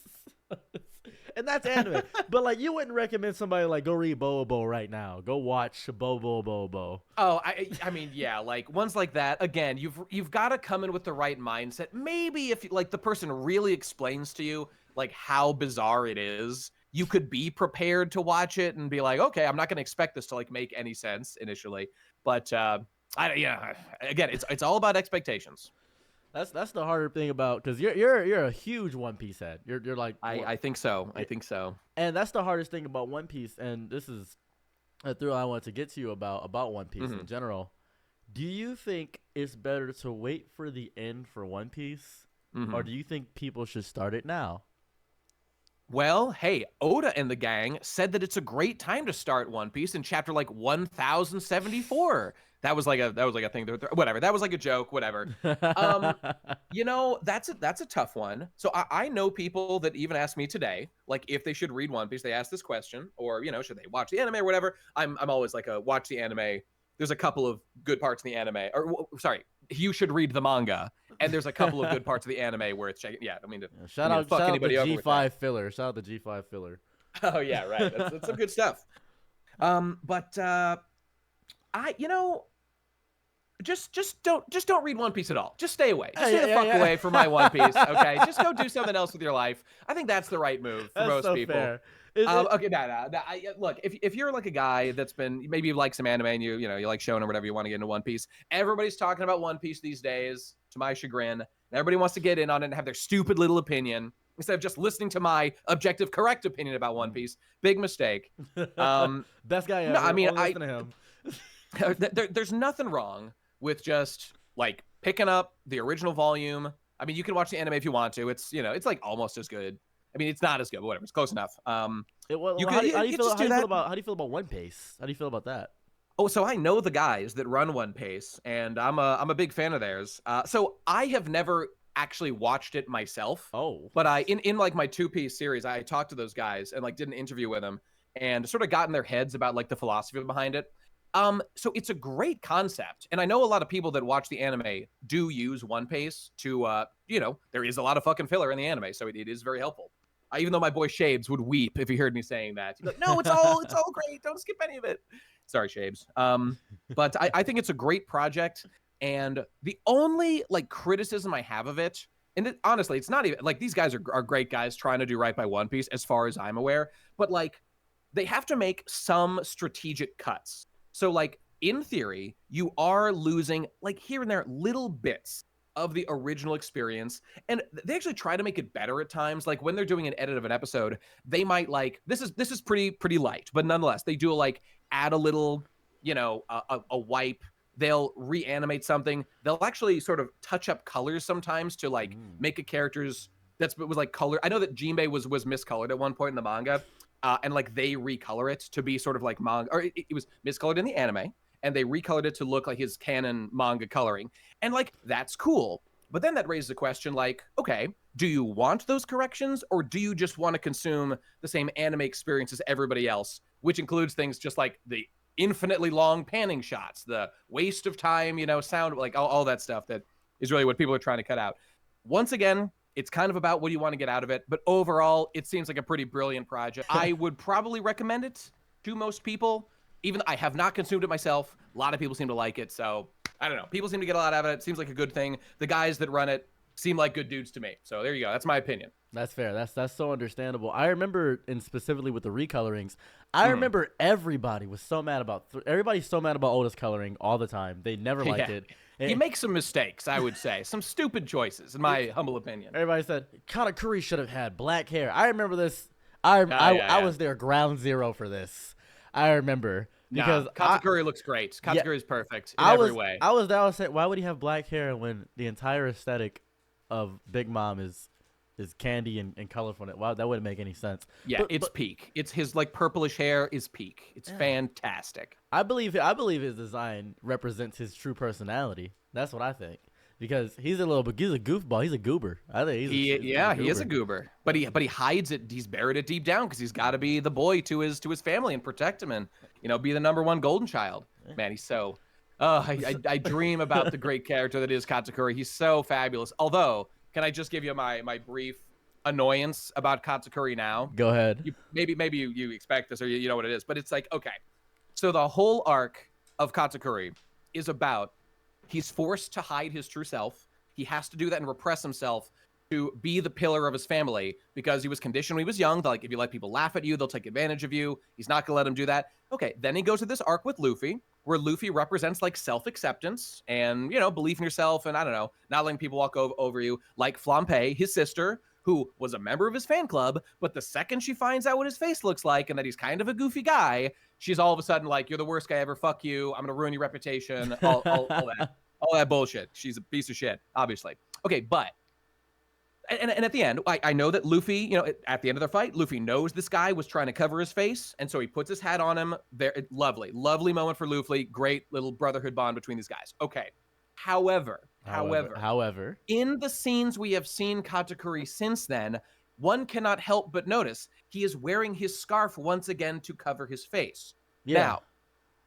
Speaker 1: And that's anime. But like, you wouldn't recommend somebody like go read Bobo right now. Go watch Bobo.
Speaker 2: Oh, I mean, yeah, like ones like that. Again, you've got to come in with the right mindset. Maybe if like the person really explains to you like how bizarre it is, you could be prepared to watch it and be like, okay, I'm not going to expect this to like make any sense initially. But again, it's all about expectations.
Speaker 1: That's the harder thing about, because you're a huge One Piece head. You're like
Speaker 2: I think so. I think so.
Speaker 1: And that's the hardest thing about One Piece. And this is a thrill I wanted to get to you about One Piece in general. Do you think it's better to wait for the end for One Piece, or do you think people should start it now?
Speaker 2: Well, hey, Oda and the gang said that it's a great time to start One Piece in chapter like 1074. That was like a thing. Whatever. That was like a joke. Whatever. That's a tough one. So I know people that even ask me today, like if they should read One Piece. They ask this question, or should they watch the anime or whatever. I'm always like watch the anime. There's a couple of good parts in the anime. Or sorry, you should read the manga. And there's a couple of good parts of the anime where it's checking. Yeah, I mean,
Speaker 1: shout out the G5 filler. Shout out the G5 filler.
Speaker 2: Oh yeah, right. That's some good stuff. Just don't read One Piece at all. Just stay away. Just stay the fuck away from my One Piece. Okay, just go do something else with your life. I think that's the right move for most people.
Speaker 1: Fair.
Speaker 2: Okay, look, if you're like a guy that's been, maybe you like some anime and you like shonen or whatever, you want to get into One Piece. Everybody's talking about One Piece these days, to my chagrin. Everybody wants to get in on it and have their stupid little opinion instead of just listening to my objective, correct opinion about One Piece. Big mistake.
Speaker 1: Best guy ever.
Speaker 2: No, I mean,
Speaker 1: listen to him.
Speaker 2: There's nothing wrong with just like picking up the original volume. I mean, you can watch the anime if you want to. It's it's like almost as good. I mean, it's not as good, but whatever. It's close enough.
Speaker 1: How do you feel about One Piece? How do you feel about that?
Speaker 2: Oh, so I know the guys that run One Piece, and I'm a big fan of theirs. So I have never actually watched it myself.
Speaker 1: Oh,
Speaker 2: but in like my 2-piece series, I talked to those guys and like did an interview with them and sort of got in their heads about like the philosophy behind it. So it's a great concept, and I know a lot of people that watch the anime do use One Piece to, there is a lot of fucking filler in the anime, so it is very helpful. Even though my boy Shabes would weep if he heard me saying that. He'd be like, no, it's all great. Don't skip any of it. Sorry, Shabes. But I think it's a great project. And the only like criticism I have of it, and honestly, it's not even like these guys are great guys trying to do right by One Piece, as far as I'm aware, but like they have to make some strategic cuts. So like in theory, you are losing like here and there little bits of the original experience, and they actually try to make it better at times. Like when they're doing an edit of an episode, they might like this is pretty light, but nonetheless they do like add a little, you know, a wipe. They'll reanimate something. They'll actually sort of touch up colors sometimes to like make a character's that's was like color. I know that Jinbei was miscolored at one point in the manga, and like they recolor it to be sort of like manga, or it was miscolored in the anime, and they recolored it to look like his canon manga coloring, and like that's cool. But then that raises the question, like, okay, do you want those corrections, or do you just want to consume the same anime experience as everybody else, which includes things just like the infinitely long panning shots, the waste of time, you know, sound, like all that stuff that is really what people are trying to cut out. Once again, it's kind of about what you want to get out of it, but overall, it seems like a pretty brilliant project. I would probably recommend it to most people, even though I have not consumed it myself. A lot of people seem to like it, so I don't know. People seem to get a lot out of it. It seems like a good thing. The guys that run it seem like good dudes to me. So there you go. That's my opinion.
Speaker 1: That's fair. That's so understandable. I remember, and specifically with the recolorings, I remember everybody was so mad about everybody's so mad about Oda's coloring all the time. They never liked it.
Speaker 2: He makes some mistakes, I would say. Some stupid choices, in my humble opinion.
Speaker 1: Everybody said Katakuri should have had black hair. I remember this. I was there ground zero for this. I remember. Because
Speaker 2: Katakuri looks great. Katakuri is perfect in every way.
Speaker 1: I was down saying, why would he have black hair when the entire aesthetic of Big Mom is candy and colorful? Wow, that wouldn't make any sense.
Speaker 2: Yeah, it's peak. It's his like purplish hair is peak. It's fantastic.
Speaker 1: I believe his design represents his true personality. That's what I think. Because he's a goofball. He's a goober. I think
Speaker 2: he is a goober. But he hides it. He's buried it deep down because he's got to be the boy to his family and protect him and, you know, be the #1 golden child. Man, he's so. I dream about the great character that is Katakuri. He's so fabulous. Although, can I just give you my brief annoyance about Katakuri now?
Speaker 1: Go ahead.
Speaker 2: Maybe you expect this or you know what it is, but it's like, okay. So the whole arc of Katakuri is about he's forced to hide his true self. He has to do that and repress himself to be the pillar of his family because he was conditioned when he was young. Like, if you let people laugh at you, they'll take advantage of you. He's not going to let him do that. Okay, then he goes to this arc with Luffy, where Luffy represents, like, self-acceptance and, you know, belief in yourself and, I don't know, not letting people walk over you. Like Flampe, his sister, who was a member of his fan club, but the second she finds out what his face looks like and that he's kind of a goofy guy, she's all of a sudden like, you're the worst guy ever, fuck you, I'm going to ruin your reputation, all that bullshit. She's a piece of shit, obviously. Okay, but and at the end, I know that Luffy, you know, at the end of their fight, Luffy knows this guy was trying to cover his face, and so he puts his hat on him. There, lovely moment for Luffy. Great little brotherhood bond between these guys. Okay, however, in the scenes we have seen Katakuri since then, one cannot help but notice he is wearing his scarf once again to cover his face. Yeah. Now,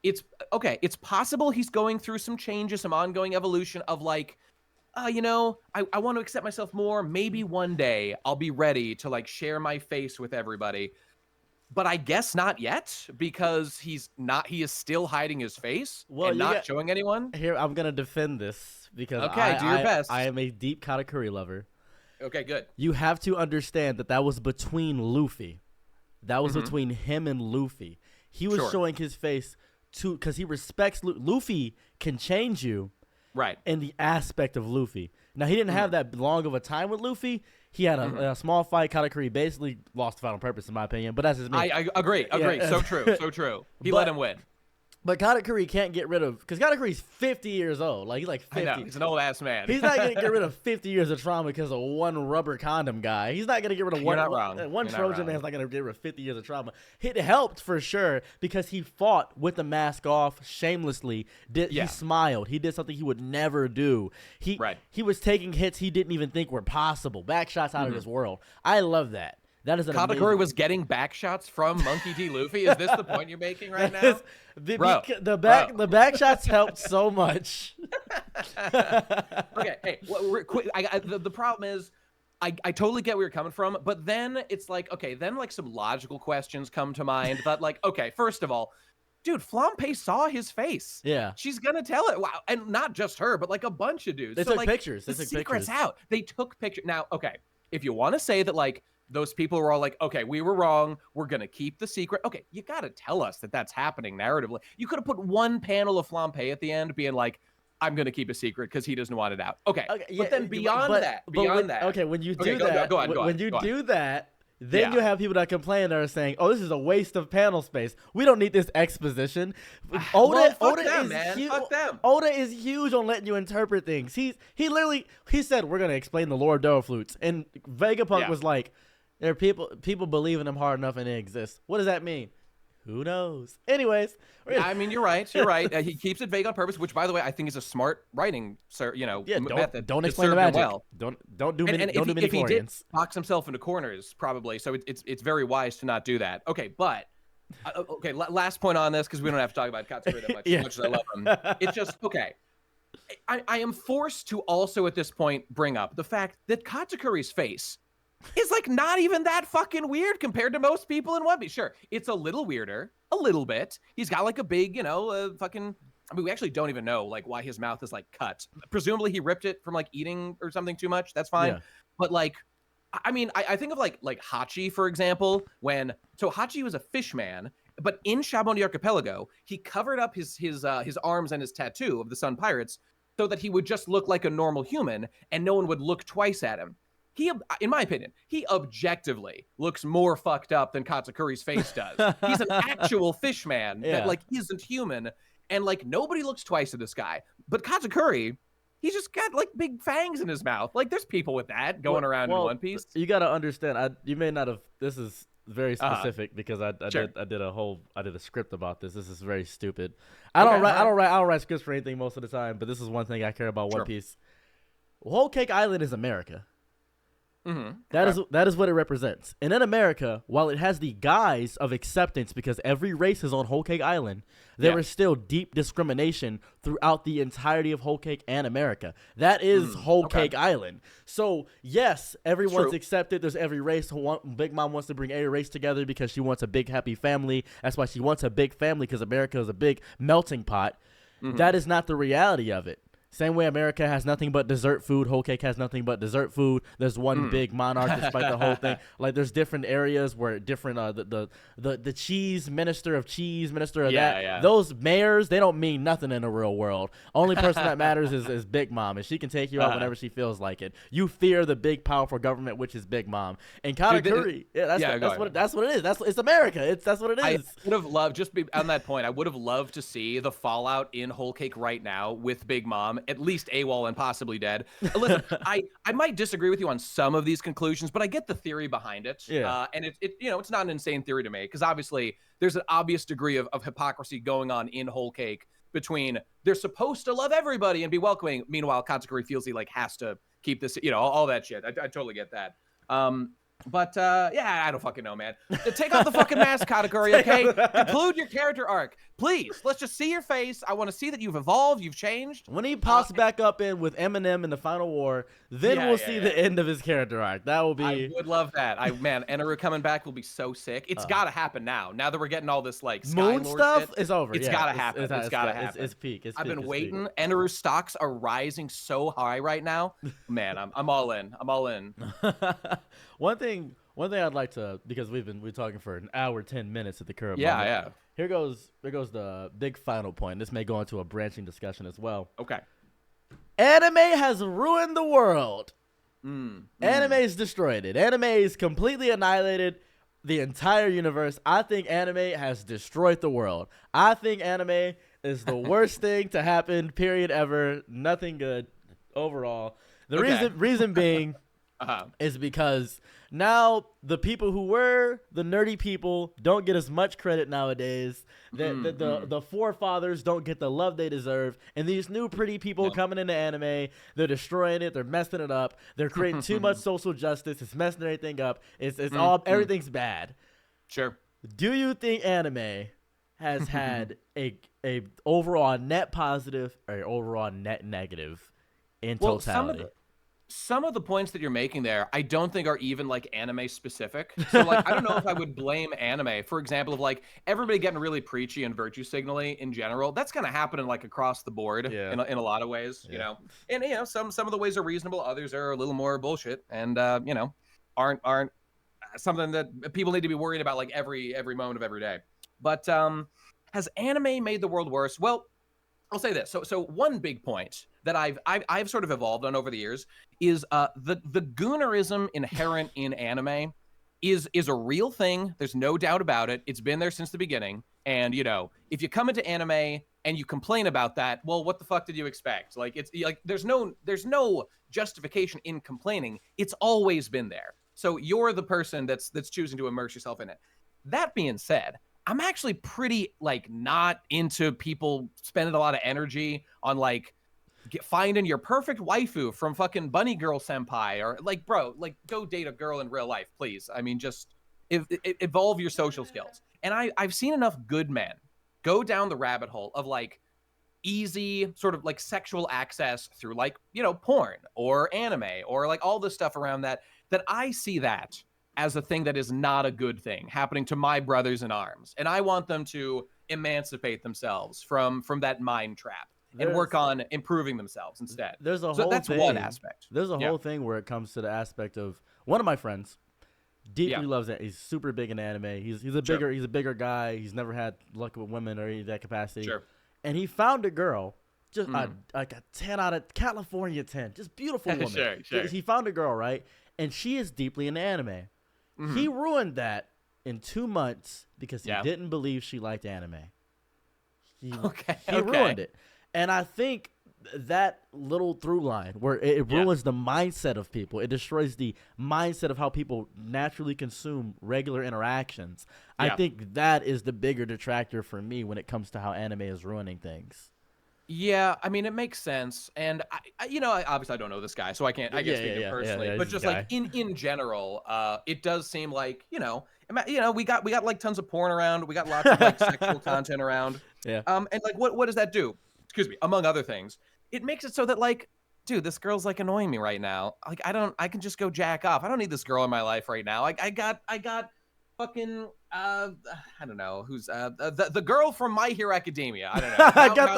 Speaker 2: it's okay. It's possible he's going through some changes, some ongoing evolution of like, you know, I want to accept myself more. Maybe one day I'll be ready to like share my face with everybody. But I guess not yet because he is still hiding his face and not showing anyone.
Speaker 1: Here, I'm going to defend this because
Speaker 2: do your best.
Speaker 1: I am a deep Katakuri lover.
Speaker 2: Okay, good.
Speaker 1: You have to understand that was between Luffy. That was between him and Luffy. He was showing his face because he respects Luffy can change you.
Speaker 2: Right.
Speaker 1: In the aspect of Luffy. Now, he didn't have that long of a time with Luffy. He had a small fight. Katakuri basically lost the fight on purpose, in my opinion. But that's just me.
Speaker 2: I agree. Yeah. So true. He let him win.
Speaker 1: But Katakuri can't get rid of... Because Katakuri's 50 years old. Like, he's like 50.
Speaker 2: I know. He's an old-ass man.
Speaker 1: He's not going to get rid of 50 years of trauma because of one rubber condom guy. He's not going to get rid of one Trojan man's not going to get rid of 50 years of trauma. It helped for sure because he fought with the mask off shamelessly. He smiled. He did something he would never do. He was taking hits he didn't even think were possible. Back shots out of this world. I love that. That is
Speaker 2: Katakuri was getting back shots from Monkey D. Luffy. Is this the point you're making right now?
Speaker 1: The back shots helped so much.
Speaker 2: Okay, hey, the problem is, I totally get where you're coming from, but then it's like, okay, then like some logical questions come to mind that like, okay, first of all, dude, Flampe saw his face.
Speaker 1: Yeah.
Speaker 2: She's gonna tell it. Wow. And not just her, but like a bunch of dudes.
Speaker 1: They
Speaker 2: so
Speaker 1: took
Speaker 2: like
Speaker 1: pictures. They
Speaker 2: the
Speaker 1: took
Speaker 2: secret's
Speaker 1: pictures.
Speaker 2: out. They took pictures. Now, okay, if you want to say that like those people were all like, okay, we were wrong. We're gonna keep the secret. Okay, you gotta tell us that that's happening narratively. You could have put one panel of Flampe at the end being like, I'm gonna keep a secret because he doesn't want it out. Okay,
Speaker 1: yeah,
Speaker 2: but then beyond that,
Speaker 1: okay, when you do
Speaker 2: okay,
Speaker 1: that,
Speaker 2: go on,
Speaker 1: when you do that, then
Speaker 2: Yeah.
Speaker 1: you have people that complain that are saying, "Oh, this is a waste of panel space. We don't need this exposition."
Speaker 2: Well, fuck
Speaker 1: Oda
Speaker 2: them,
Speaker 1: is
Speaker 2: man.
Speaker 1: huge.
Speaker 2: Fuck them.
Speaker 1: Oda is huge on letting you interpret things. He literally said we're gonna explain the lore of Duraflutes, and Vegapunk was like, "There are people believe in them hard enough and they exist." What does that mean? Who knows? Anyways,
Speaker 2: Yeah, I mean, you're right. You're right. He keeps it vague on purpose, which, by the way, I think is a smart writing, method.
Speaker 1: don't
Speaker 2: to
Speaker 1: explain the
Speaker 2: serve him
Speaker 1: magic.
Speaker 2: well.
Speaker 1: Don't do many.
Speaker 2: And
Speaker 1: Don't do many
Speaker 2: if he did
Speaker 1: Florians.
Speaker 2: box himself into corners, probably. So it's very wise to not do that. Okay, but okay. Last point on this because we don't have to talk about Katsura that much,
Speaker 1: Yeah.
Speaker 2: as much as I love him. It's just okay. I am forced to also at this point bring up the fact that Katakuri's face is like not even that fucking weird compared to most people in One Piece. Sure, it's a little weirder, a little bit. He's got like a big, fucking. I mean, we actually don't even know like why his mouth is like cut. Presumably, he ripped it from like eating or something too much. That's fine.
Speaker 1: Yeah.
Speaker 2: But like, I mean, I think of like Hachi, for example, so Hachi was a fish man, but in Shaboni Archipelago, he covered up his arms and his tattoo of the Sun Pirates so that he would just look like a normal human and no one would look twice at him. He, in my opinion, he objectively looks more fucked up than Katakuri's face does. He's an actual fish man that like isn't human, and like nobody looks twice at this guy. But Katakuri, he's just got like big fangs in his mouth. Like there's people with that going around in One Piece.
Speaker 1: You got to understand. You may not have. This is very specific because I
Speaker 2: Sure.
Speaker 1: did a script about this. This is very stupid. I don't write scripts for anything most of the time, but this is one thing I care about One Piece. Whole Cake Island is America.
Speaker 2: Mm-hmm.
Speaker 1: That is what it represents. And in America, while it has the guise of acceptance because every race is on Whole Cake Island, there is still deep discrimination throughout the entirety of Whole Cake and America. That is Whole Cake Island. So yes, everyone's accepted. There's every race. Big Mom wants to bring every race together because she wants a big happy family. That's why she wants a big family, because America is a big melting pot. That is not the reality of it. Same way America has nothing but dessert food, Whole Cake has nothing but dessert food. There's one big monarch despite the whole thing. Like there's different areas where different the cheese minister of that.
Speaker 2: Yeah.
Speaker 1: Those mayors, they don't mean nothing in the real world. Only person that matters is Big Mom, and she can take you out whenever she feels like it. You fear the big powerful government, which is Big Mom. And Katakuri, that's what it is. It's America. That's what it is.
Speaker 2: I would have loved, on that point, I would have loved to see the fallout in Whole Cake right now with Big Mom, at least AWOL and possibly dead. Listen, I might disagree with you on some of these conclusions, but I get the theory behind it.
Speaker 1: Yeah.
Speaker 2: And it's not an insane theory to me, because obviously there's an obvious degree of hypocrisy going on in Whole Cake between they're supposed to love everybody and be welcoming. Meanwhile, Katakuri feels he like has to keep this, all that shit. I totally get that. But I don't fucking know, man. Take off the fucking mask, Katakuri, okay? Conclude your character arc. Please, let's just see your face. I want to see that you've evolved, you've changed.
Speaker 1: When he pops back up in with Eminem in the final war, then we'll see the end of his character arc. That will be.
Speaker 2: I would love that. Eneru coming back will be so sick. It's got to happen now. Now that we're getting all this like
Speaker 1: Moon
Speaker 2: Skylord
Speaker 1: stuff
Speaker 2: shit,
Speaker 1: is over.
Speaker 2: It's got to happen. It's got to happen.
Speaker 1: It's peak.
Speaker 2: I've been waiting. Eneru stocks are rising so high right now. Man, I'm all in. I'm all in.
Speaker 1: One thing I'd like to, because we're talking for an hour 10 minutes at the current moment.
Speaker 2: Yeah.
Speaker 1: Here goes the big final point. This may go into a branching discussion as well.
Speaker 2: Okay.
Speaker 1: Anime has ruined the world. Anime's destroyed it. Anime's completely annihilated the entire universe. I think anime has destroyed the world. I think anime is the worst thing to happen, period, ever. Nothing good overall. The reason being is because now the people who were the nerdy people don't get as much credit nowadays. The forefathers don't get the love they deserve. And these new pretty people coming into anime, they're destroying it. They're messing it up. They're creating too much social justice. It's messing everything up. Everything's bad.
Speaker 2: Sure.
Speaker 1: Do you think anime has had a overall net positive or overall net negative in totality?
Speaker 2: some of the points that you're making there, I don't think are even like anime specific. So like, I don't know if I would blame anime, for example, of like everybody getting really preachy and virtue signaling in general. That's going to happen in like across the board
Speaker 1: Yeah.
Speaker 2: in a lot of ways, you
Speaker 1: Yeah.
Speaker 2: know. And you know, some of the ways are reasonable, others are a little more bullshit, and you know, aren't something that people need to be worried about like every moment of every day. But has anime made the world worse? Well, I'll say this. So one big point that I've sort of evolved on over the years is the goonerism inherent in anime is a real thing. There's no doubt about it. It's been there since the beginning. And you know, if you come into anime and you complain about that, well, what the fuck did you expect? Like it's like there's no justification in complaining. It's always been there. So you're the person that's choosing to immerse yourself in it. That being said, I'm actually pretty like not into people spending a lot of energy on like finding your perfect waifu from fucking Bunny Girl Senpai or like, bro, like go date a girl in real life, please. I mean, just evolve your social skills. And I've seen enough good men go down the rabbit hole of like easy sort of like sexual access through like, you know, porn or anime or like all this stuff around that, that I see that as a thing that is not a good thing happening to my brothers in arms. And I want them to emancipate themselves from that mind trap and work on improving themselves instead.
Speaker 1: There's a
Speaker 2: So
Speaker 1: whole
Speaker 2: that's
Speaker 1: thing.
Speaker 2: one aspect.
Speaker 1: There's a
Speaker 2: Yeah.
Speaker 1: whole thing where it comes to the aspect of one of my friends deeply
Speaker 2: Yeah.
Speaker 1: loves it. He's super big in anime. He's a
Speaker 2: Sure.
Speaker 1: bigger guy. He's never had luck with women or any of that capacity.
Speaker 2: Sure.
Speaker 1: And he found a girl, just like a 10 out of California 10, just beautiful woman.
Speaker 2: Sure.
Speaker 1: He found a girl, right? And she is deeply into anime. He ruined that in 2 months because he didn't believe she liked anime. He ruined it. And I think that little through line where it ruins the mindset of people. It destroys the mindset of how people naturally consume regular interactions. I think that is the bigger detractor for me when it comes to how anime is ruining things.
Speaker 2: Yeah, I mean, it makes sense, and I you know, obviously I don't know this guy, so I can't speak to him personally. But just like in general, it does seem like you know, we got like tons of porn around, we got lots of like sexual content around,
Speaker 1: Yeah.
Speaker 2: and like what does that do? Excuse me, among other things, it makes it so that like, dude, this girl's like annoying me right now. Like I can just go jack off. I don't need this girl in my life right now. I got fucking I don't know who's the girl from My Hero Academia. I don't know.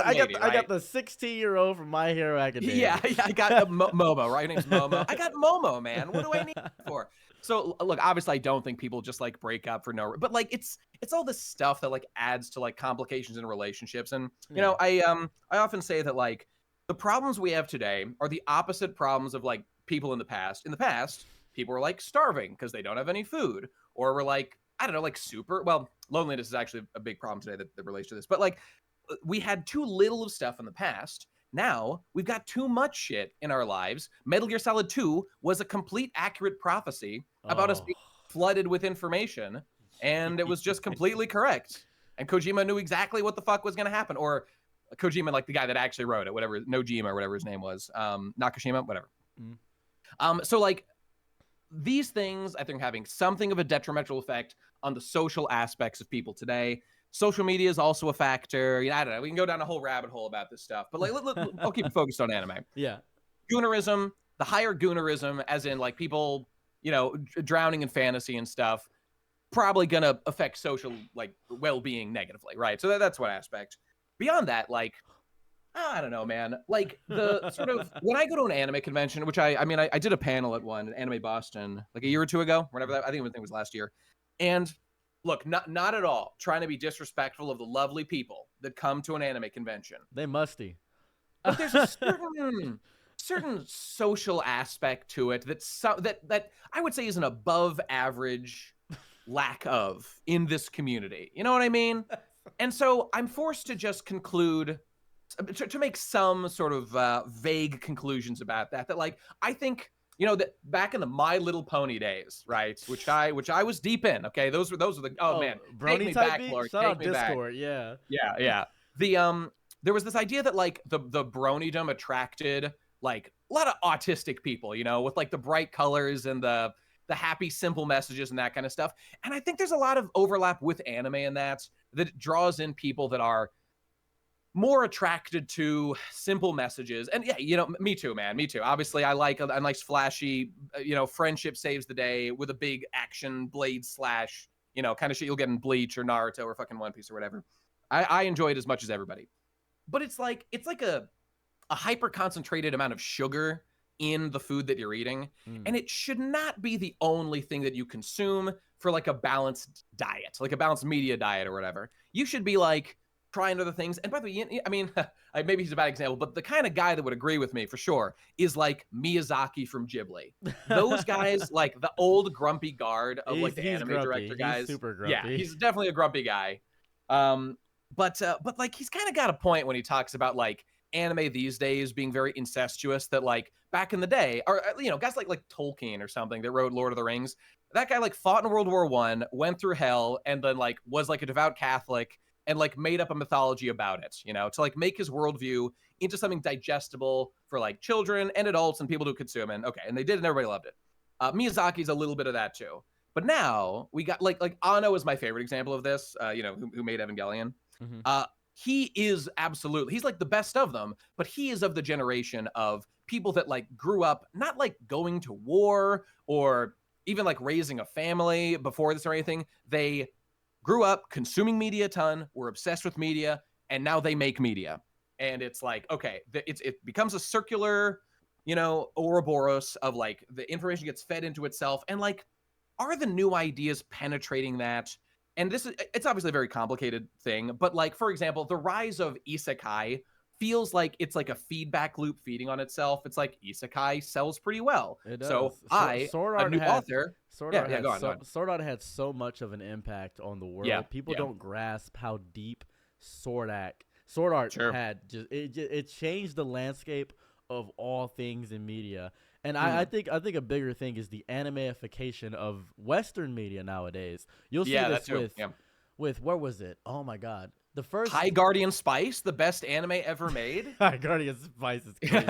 Speaker 1: I got the 16-year-old from My Hero Academia.
Speaker 2: Yeah, I got Momo, right? Her name's Momo. I got Momo, man. What do I need it for? So look, obviously I don't think people just like break up for no, but like it's all this stuff that like adds to like complications in relationships. And you know, I often say that like the problems we have today are the opposite problems of like people in the past. In the past, people were like starving because they don't have any food, or were like, I don't know, like loneliness is actually a big problem today that relates to this. But like we had too little of stuff in the past. Now we've got too much shit in our lives. Metal Gear Solid 2 was a complete accurate prophecy about us being flooded with information, and it was just completely correct. And Kojima knew exactly what the fuck was going to happen. Or Kojima, like the guy that actually wrote it, whatever, Nojima or whatever his name was, Nakashima, whatever. So like these things, I think, having something of a detrimental effect on the social aspects of people today. Social media is also a factor. You know, I don't know. We can go down a whole rabbit hole about this stuff, but like, I'll keep it focused on anime.
Speaker 1: Yeah.
Speaker 2: Goonerism, the higher goonerism, as in like people, you know, drowning in fantasy and stuff, probably gonna affect social like well-being negatively, right? So that's one aspect. Beyond that, like, I don't know, man. Like the sort of when I go to an anime convention, which I mean, I did a panel at one, Anime Boston, like a year or two ago, whenever that, I think it was last year, and. Look, not at all trying to be disrespectful of the lovely people that come to an anime convention.
Speaker 1: They musty.
Speaker 2: But there's a certain social aspect to it that I would say is an above average lack of in this community. You know what I mean? And so I'm forced to just conclude to make some sort of vague conclusions about that like I think. You know that back in the My Little Pony days, right? Which I was deep in. Okay, those were the man, take me back, Lord, take me
Speaker 1: Discord,
Speaker 2: back. Yeah. The there was this idea that like the bronydom attracted like a lot of autistic people, you know, with like the bright colors and the happy simple messages and that kind of stuff. And I think there's a lot of overlap with anime in that draws in people that are more attracted to simple messages. And yeah, me too, man. Me too. Obviously, I like a nice flashy, friendship saves the day with a big action blade slash, kind of shit you'll get in Bleach or Naruto or fucking One Piece or whatever. I enjoy it as much as everybody. But it's like a hyper concentrated amount of sugar in the food that you're eating. And it should not be the only thing that you consume for like a balanced diet, like a balanced media diet or whatever. You should be like trying other things. And by the way, I mean, maybe he's a bad example, but the kind of guy that would agree with me for sure is like Miyazaki from Ghibli. Those guys, like the old grumpy guard of like the anime
Speaker 1: grumpy.
Speaker 2: director guys.
Speaker 1: He's super grumpy.
Speaker 2: Yeah, he's definitely a grumpy guy. But like he's kind of got a point when he talks about like anime these days being very incestuous, that like back in the day, or guys like Tolkien or something that wrote Lord of the Rings, that guy like fought in World War I, went through hell, and then like was like a devout Catholic and like made up a mythology about it, to like make his worldview into something digestible for like children and adults and people to consume. And okay, and they did, and everybody loved it. Miyazaki's a little bit of that too. But now we got like Anno is my favorite example of this, who made Evangelion. He is absolutely, he's like the best of them, but he is of the generation of people that like grew up not like going to war or even like raising a family before this or anything. They grew up consuming media a ton, were obsessed with media, and now they make media. And it's like, okay, it becomes a circular, Ouroboros of like the information gets fed into itself, and like, are the new ideas penetrating that? And it's obviously a very complicated thing, but like, for example, the rise of isekai feels like it's like a feedback loop feeding on itself. It's like isekai sells pretty well.
Speaker 1: It does.
Speaker 2: So
Speaker 1: Sword
Speaker 2: a
Speaker 1: Art
Speaker 2: new
Speaker 1: had,
Speaker 2: author.
Speaker 1: Sword
Speaker 2: Yeah,
Speaker 1: Art
Speaker 2: yeah,
Speaker 1: had
Speaker 2: go on, go on.
Speaker 1: Sword Art had so much of an impact on the world.
Speaker 2: Yeah,
Speaker 1: People
Speaker 2: yeah.
Speaker 1: don't grasp how deep Sword Art
Speaker 2: Sure.
Speaker 1: had. It changed the landscape of all things in media. And I think a bigger thing is the animeification of Western media nowadays. You'll see this with where was it? Oh my God. The first
Speaker 2: High Guardian Spice, the best anime ever made.
Speaker 1: High Guardian Spice is crazy.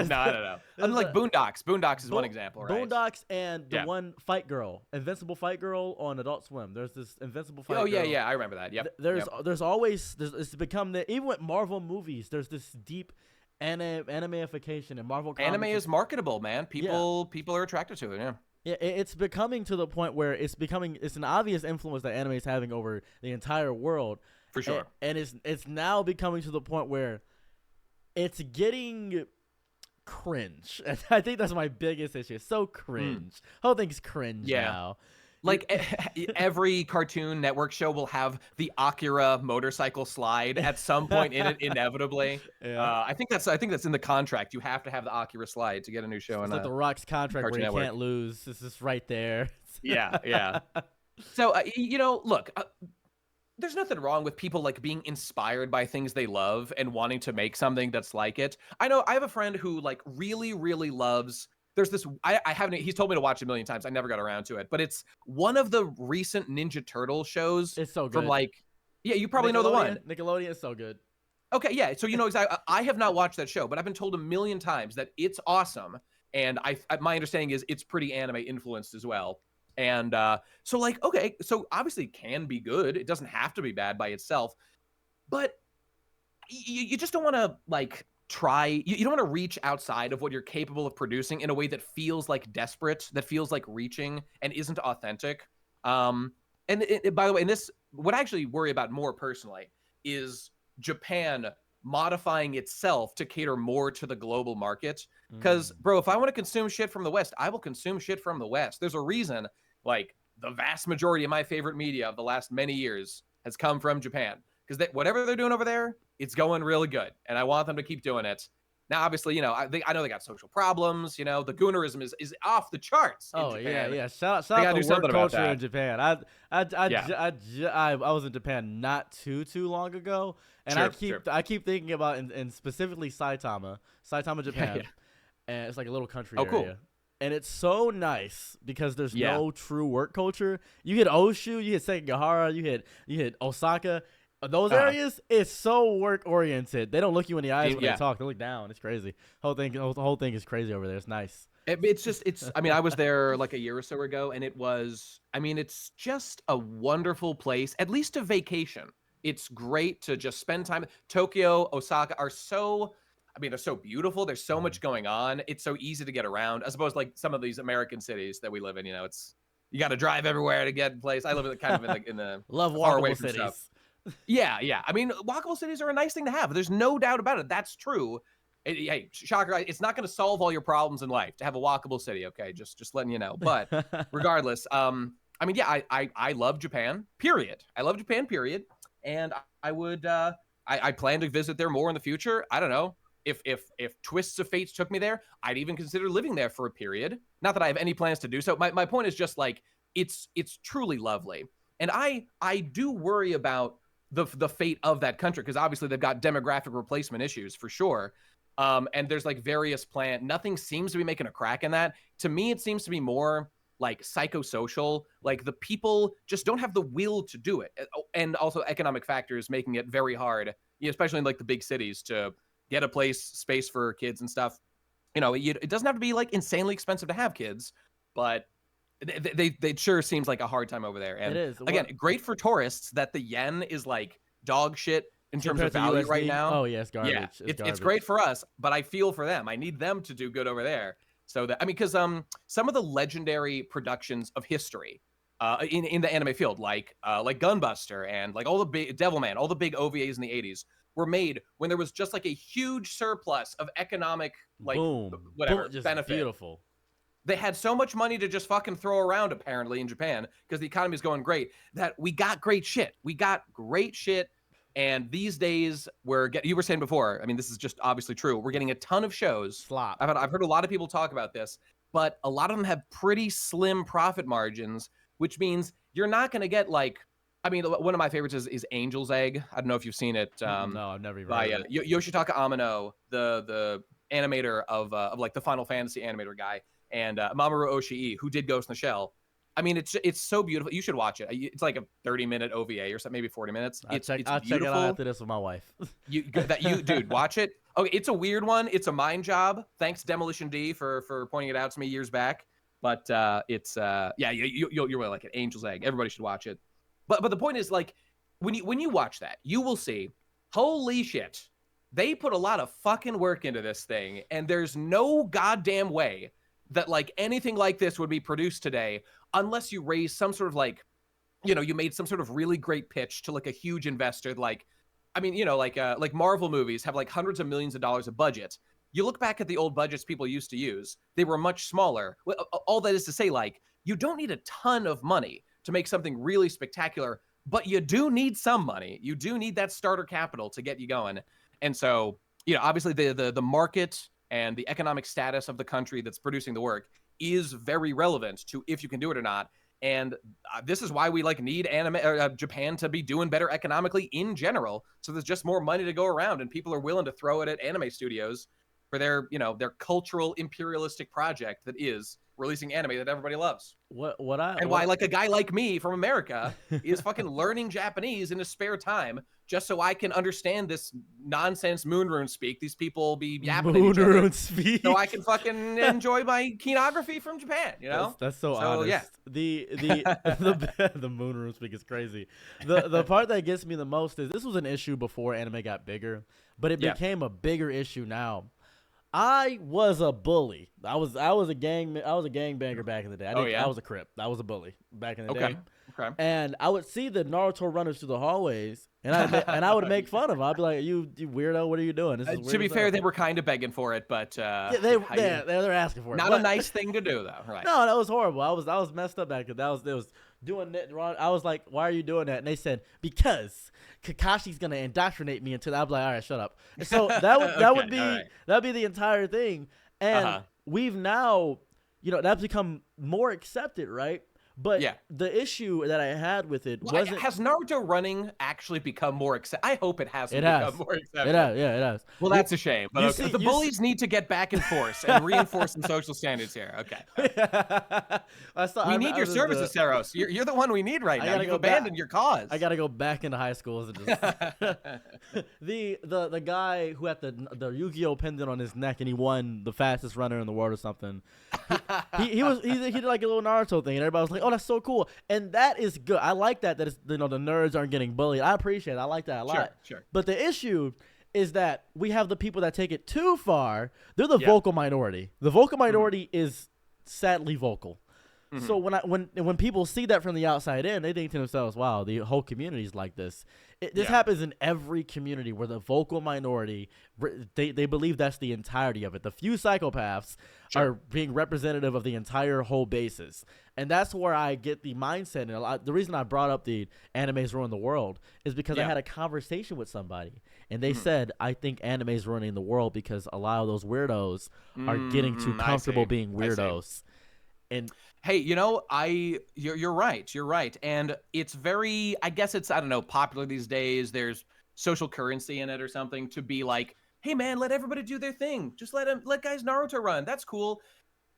Speaker 2: No. I'm like Boondocks. Boondocks is one example, right?
Speaker 1: Boondocks and the one Fight Girl, Invincible Fight Girl on Adult Swim. There's this Invincible Fight Girl.
Speaker 2: Oh yeah, I remember that. Yep.
Speaker 1: There's always it's become even with Marvel movies. There's this deep animeification and Marvel comics.
Speaker 2: Anime is marketable, man. People are attracted to it. Yeah.
Speaker 1: Yeah, it's becoming to the point where it's an obvious influence that anime is having over the entire world.
Speaker 2: For sure.
Speaker 1: And it's now becoming to the point where it's getting cringe. And I think that's my biggest issue. It's so cringe. Whole thing's cringe now.
Speaker 2: Like every Cartoon Network show will have the Akira motorcycle slide at some point in it, inevitably.
Speaker 1: Yeah.
Speaker 2: I think that's in the contract. You have to have the Akira slide to get a new show.
Speaker 1: It's like The Rock's contract
Speaker 2: Cartoon
Speaker 1: where
Speaker 2: Network.
Speaker 1: you can't lose. It's just right there.
Speaker 2: Yeah. So look. There's nothing wrong with people like being inspired by things they love and wanting to make something that's like it. I know I have a friend who like really, really loves. There's this. I haven't. He's told me to watch it a million times. I never got around to it, but it's one of the recent Ninja Turtle shows.
Speaker 1: It's so good.
Speaker 2: From like, yeah, you probably know the one.
Speaker 1: Nickelodeon is so good.
Speaker 2: Okay, yeah. So exactly. I have not watched that show, but I've been told a million times that it's awesome. And my understanding is it's pretty anime influenced as well. And so like, okay, so obviously it can be good. It doesn't have to be bad by itself, but you just don't want to like try. You don't want to reach outside of what you're capable of producing in a way that feels like desperate, that feels like reaching and isn't authentic. And by the way, what I actually worry about more personally is Japan modifying itself to cater more to the global market. Because, bro, if I want to consume shit from the West, I will consume shit from the West. There's a reason, like, the vast majority of my favorite media of the last many years has come from Japan. Because whatever they're doing over there, it's going really good. And I want them to keep doing it. Now, obviously, I know they got social problems. The Goonerism is off the charts in Japan.
Speaker 1: Yeah. Shout out to work culture in Japan. I was in Japan not too long ago, and I keep thinking about and specifically Saitama, Japan, and it's like a little country area.
Speaker 2: Cool.
Speaker 1: And it's so nice because there's no true work culture. You hit Oshu, you hit Sekigahara, you hit Osaka. Those areas, it's so work oriented. They don't look you in the eyes when they talk. They look down. It's crazy. The whole thing is crazy over there. It's nice.
Speaker 2: I was there like a year or so ago, and it's just a wonderful place, at least to vacation. It's great to just spend time. Tokyo, Osaka are so, I mean, they're so beautiful. There's so
Speaker 1: Mhm.
Speaker 2: much going on. It's so easy to get around. I suppose like some of these American cities that we live in, you know, it's you got to drive everywhere to get place. I live in kind of in the
Speaker 1: Love
Speaker 2: far away
Speaker 1: walkable
Speaker 2: from stuff.
Speaker 1: cities.
Speaker 2: Yeah, yeah. I mean, walkable cities are a nice thing to have. There's no doubt about it. That's true. Hey, shocker! It's not going to solve all your problems in life to have a walkable city. Okay, just letting you know. But regardless, I mean, yeah, I love Japan. Period. I love Japan. Period. And I would I plan to visit there more in the future. I don't know. If twists of fates took me there, I'd even consider living there for a period. Not that I have any plans to do so. My point is just like it's truly lovely. And I do worry about the fate of that country because obviously they've got demographic replacement issues for sure. And there's like various nothing seems to be making a crack in that. To me, it seems to be more like psychosocial. Like the people just don't have the will to do it, and also economic factors making it very hard, especially in like the big cities, to get a space for kids and stuff. It doesn't have to be like insanely expensive to have kids, but they sure seems like a hard time over there.
Speaker 1: It
Speaker 2: And
Speaker 1: is.
Speaker 2: again, great for tourists that the yen is like dog shit in terms of
Speaker 1: Compared to
Speaker 2: value right
Speaker 1: USD?
Speaker 2: now.
Speaker 1: Oh yeah, it's garbage.
Speaker 2: Yeah,
Speaker 1: It's
Speaker 2: it's
Speaker 1: garbage.
Speaker 2: great for us, but I feel for them. I need them to do good over there. So that I mean, because some of the legendary productions of history in the anime field, like Gunbuster and like all the big Devilman, all the big OVAs in the 80s were made when there was just like a huge surplus of economic like
Speaker 1: Boom.
Speaker 2: whatever
Speaker 1: Boom. Just
Speaker 2: benefit.
Speaker 1: beautiful.
Speaker 2: They had so much money to just fucking throw around apparently in Japan because the economy is going great that we got great shit. We got great shit. And these days you were saying before, I mean, this is just obviously true. We're getting a ton of shows.
Speaker 1: Slop.
Speaker 2: I've heard a lot of people talk about this, but a lot of them have pretty slim profit margins, which means you're not going to get like, I mean, one of my favorites is Angel's Egg. I don't know if you've seen it.
Speaker 1: No, I've never even
Speaker 2: By
Speaker 1: heard of it.
Speaker 2: Yoshitaka Amano, the animator of like the Final Fantasy animator guy, and Mamoru Oshii, who did Ghost in the Shell. I mean, it's so beautiful. You should watch it. It's like a 30-minute OVA or something, maybe 40 minutes.
Speaker 1: I'll check it out after this with my wife.
Speaker 2: Dude, watch it. Okay, it's a weird one. It's a mind job. Thanks Demolition D for pointing it out to me years back. But it's yeah, you'll really like it. Angel's Egg. Everybody should watch it. But the point is, like, when you watch that, you will see, holy shit, they put a lot of fucking work into this thing, and there's no goddamn way that like anything like this would be produced today unless you raise some sort of like, you made some sort of really great pitch to like a huge investor. Like, I mean, like Marvel movies have like hundreds of millions of dollars of budget. You look back at the old budgets people used to use, they were much smaller. All that is to say, like, you don't need a ton of money to make something really spectacular, but you do need some money. You do need that starter capital to get you going. And so, obviously the market and the economic status of the country that's producing the work is very relevant to if you can do it or not. And this is why we like need Japan to be doing better economically in general. So there's just more money to go around, and people are willing to throw it at anime studios for their cultural imperialistic project that is releasing anime that everybody loves. Why like a guy like me from America is fucking learning Japanese in his spare time just so I can understand this nonsense moonrune speak these people be yapping at each other,
Speaker 1: speak.
Speaker 2: so I can fucking enjoy my kinography from Japan.
Speaker 1: That's so honest.
Speaker 2: Yeah.
Speaker 1: The moonroom speak is crazy. The part that gets me the most is this was an issue before anime got bigger, but it became a bigger issue now. I was a bully. I was a gangbanger back in the day. I was a Crip. I was a bully back in the day.
Speaker 2: Okay.
Speaker 1: And I would see the Naruto runners through the hallways, and I would make fun of them. I'd be like, "You weirdo, what are you doing?" This is weird
Speaker 2: to be fair, they were kind of begging for it, but
Speaker 1: they're asking for it.
Speaker 2: Not a nice thing to do, though. Right?
Speaker 1: No, that was horrible. I was messed up back then. It was doing that wrong. I was like, "Why are you doing that?" And they said, "Because Kakashi's gonna indoctrinate me into that." I'm like, "All right, shut up." And so that'd be the entire thing. And we've now, that's become more accepted, right? But the issue that I had with it wasn't...
Speaker 2: Has Naruto running actually become more accepted? I hope it hasn't become more accepted.
Speaker 1: It has.
Speaker 2: Well, that's a shame. But the bullies need to get back in force and reinforce some social standards here. Okay. We need your services, Saros. You're the one we need right now. You've abandoned your cause.
Speaker 1: I got to go back into high school. The guy who had the Yu-Gi-Oh pendant on his neck and he won the fastest runner in the world or something. He did like a little Naruto thing, and everybody was like, "Oh, that's so cool," and that is good. I like that. That is, the nerds aren't getting bullied. I appreciate it. I like that a lot.
Speaker 2: Sure.
Speaker 1: But the issue is that we have the people that take it too far. They're the
Speaker 2: Yeah.
Speaker 1: vocal minority. The vocal minority is sadly vocal.
Speaker 2: Mhm.
Speaker 1: So when people see that from the outside in, they think to themselves, "Wow, the whole community is like this." This
Speaker 2: Yeah.
Speaker 1: happens in every community where the vocal minority, they believe that's the entirety of it. The few psychopaths are being representative of the entire whole basis, and that's where I get the mindset. And the reason I brought up the animes ruin the world is because I
Speaker 2: Yeah.
Speaker 1: had a conversation with somebody, and they said, "I think animes ruining the world because a lot of those weirdos are getting too
Speaker 2: I
Speaker 1: comfortable
Speaker 2: see.
Speaker 1: being
Speaker 2: I see.
Speaker 1: weirdos." And
Speaker 2: Hey, you're right. And it's very, I guess it's, I don't know, popular these days. There's social currency in it or something to be like, hey man, let everybody do their thing. Just let guys Naruto run. That's cool.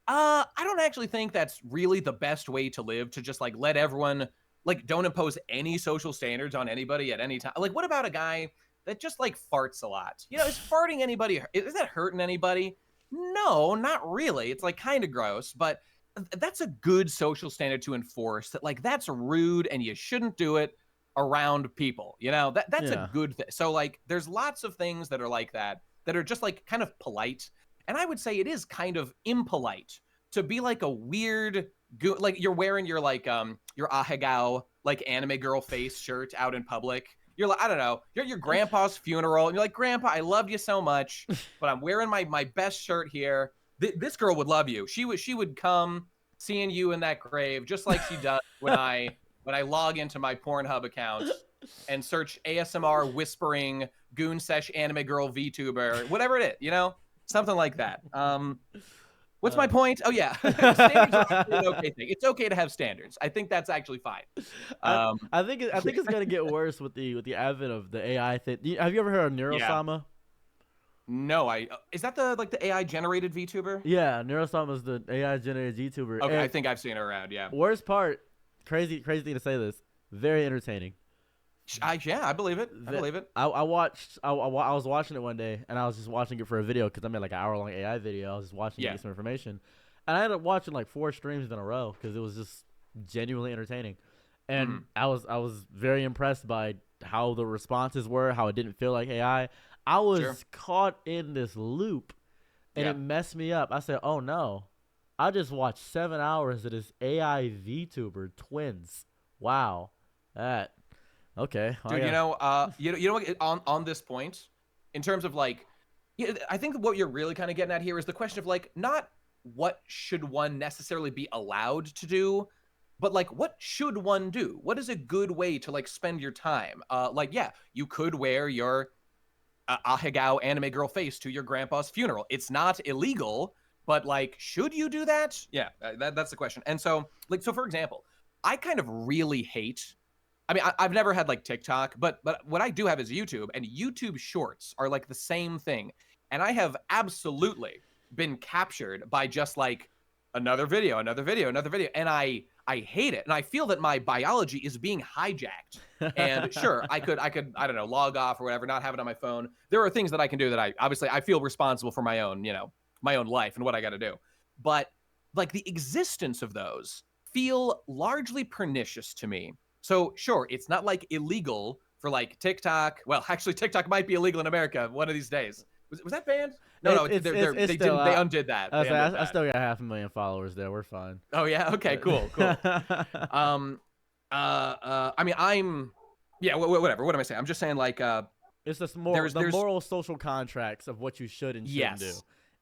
Speaker 2: I don't actually think that's really the best way to live, to just like let everyone, like, don't impose any social standards on anybody at any time. Like, what about a guy that just like farts a lot? Is farting anybody, is that hurting anybody? No, not really. It's like kind of gross, but that's a good social standard to enforce, that like that's rude and you shouldn't do it around people. That's
Speaker 1: yeah,
Speaker 2: a good thing. So like there's lots of things that are like that are just like kind of polite. And I would say it is kind of impolite to be like a weird like you're wearing your like your ahegao like anime girl face shirt out in public. You're like, I don't know, you're at your grandpa's funeral and you're like, "Grandpa, I loved you so much, but I'm wearing my best shirt here. This girl would love you. She would come seeing you in that grave just like she does when I log into my Pornhub account and search ASMR whispering goon sesh anime girl VTuber, whatever it is, something like that. What's my point? Oh yeah, standards are actually an okay thing. It's okay to have standards. I think that's actually fine.
Speaker 1: I think it's gonna get worse with the advent of the AI thing. Have you ever heard of
Speaker 2: Yeah.
Speaker 1: Neurosama?
Speaker 2: No, is that the AI generated VTuber?
Speaker 1: Yeah, Neurosama is the AI generated YouTuber.
Speaker 2: Okay,
Speaker 1: And
Speaker 2: I think I've seen it around. Yeah.
Speaker 1: worst part, crazy thing to say this, very entertaining.
Speaker 2: Yeah, I believe it. I believe it.
Speaker 1: I was watching it one day, and I was just watching it for a video because I made like an hour-long AI video. I was just watching it to get some information, and I ended up watching like 4 streams in a row because it was just genuinely entertaining, and I was very impressed by how the responses were, how it didn't feel like AI. I was caught in this loop, and it messed me up. I said, "Oh no, I just watched 7 hours of this AI VTuber twins. Wow, that." Okay,
Speaker 2: Dude, you know what? On this point, in terms of like, I think what you're really kind of getting at here is the question of like, not what should one necessarily be allowed to do, but like, what should one do? What is a good way to like spend your time? Like, yeah, you could wear your ahegao anime girl face to your grandpa's funeral. It's not illegal, but like, should you do that? Yeah, that's the question. And so, like, so for example, I kind of really hate. I mean, I've never had like TikTok, but what I do have is YouTube, and YouTube Shorts are like the same thing. And I have absolutely been captured by just like another video, and I hate it, and I feel that my biology is being hijacked. And sure, I could I don't know, log off or whatever, not have it on my phone. There are things that I can do that I feel responsible for my own life and what I got to do. But like the existence of those feel largely pernicious to me. So sure, it's not like illegal for like TikTok. Well, actually, TikTok might be illegal in America one of these days. Was that banned? No, they undid that.
Speaker 1: I still got 500,000 followers there. We're fine.
Speaker 2: Oh yeah. Okay. Cool. I mean, whatever. What am I saying? I'm just saying like
Speaker 1: it's just the moral social contracts of what you should and shouldn't do.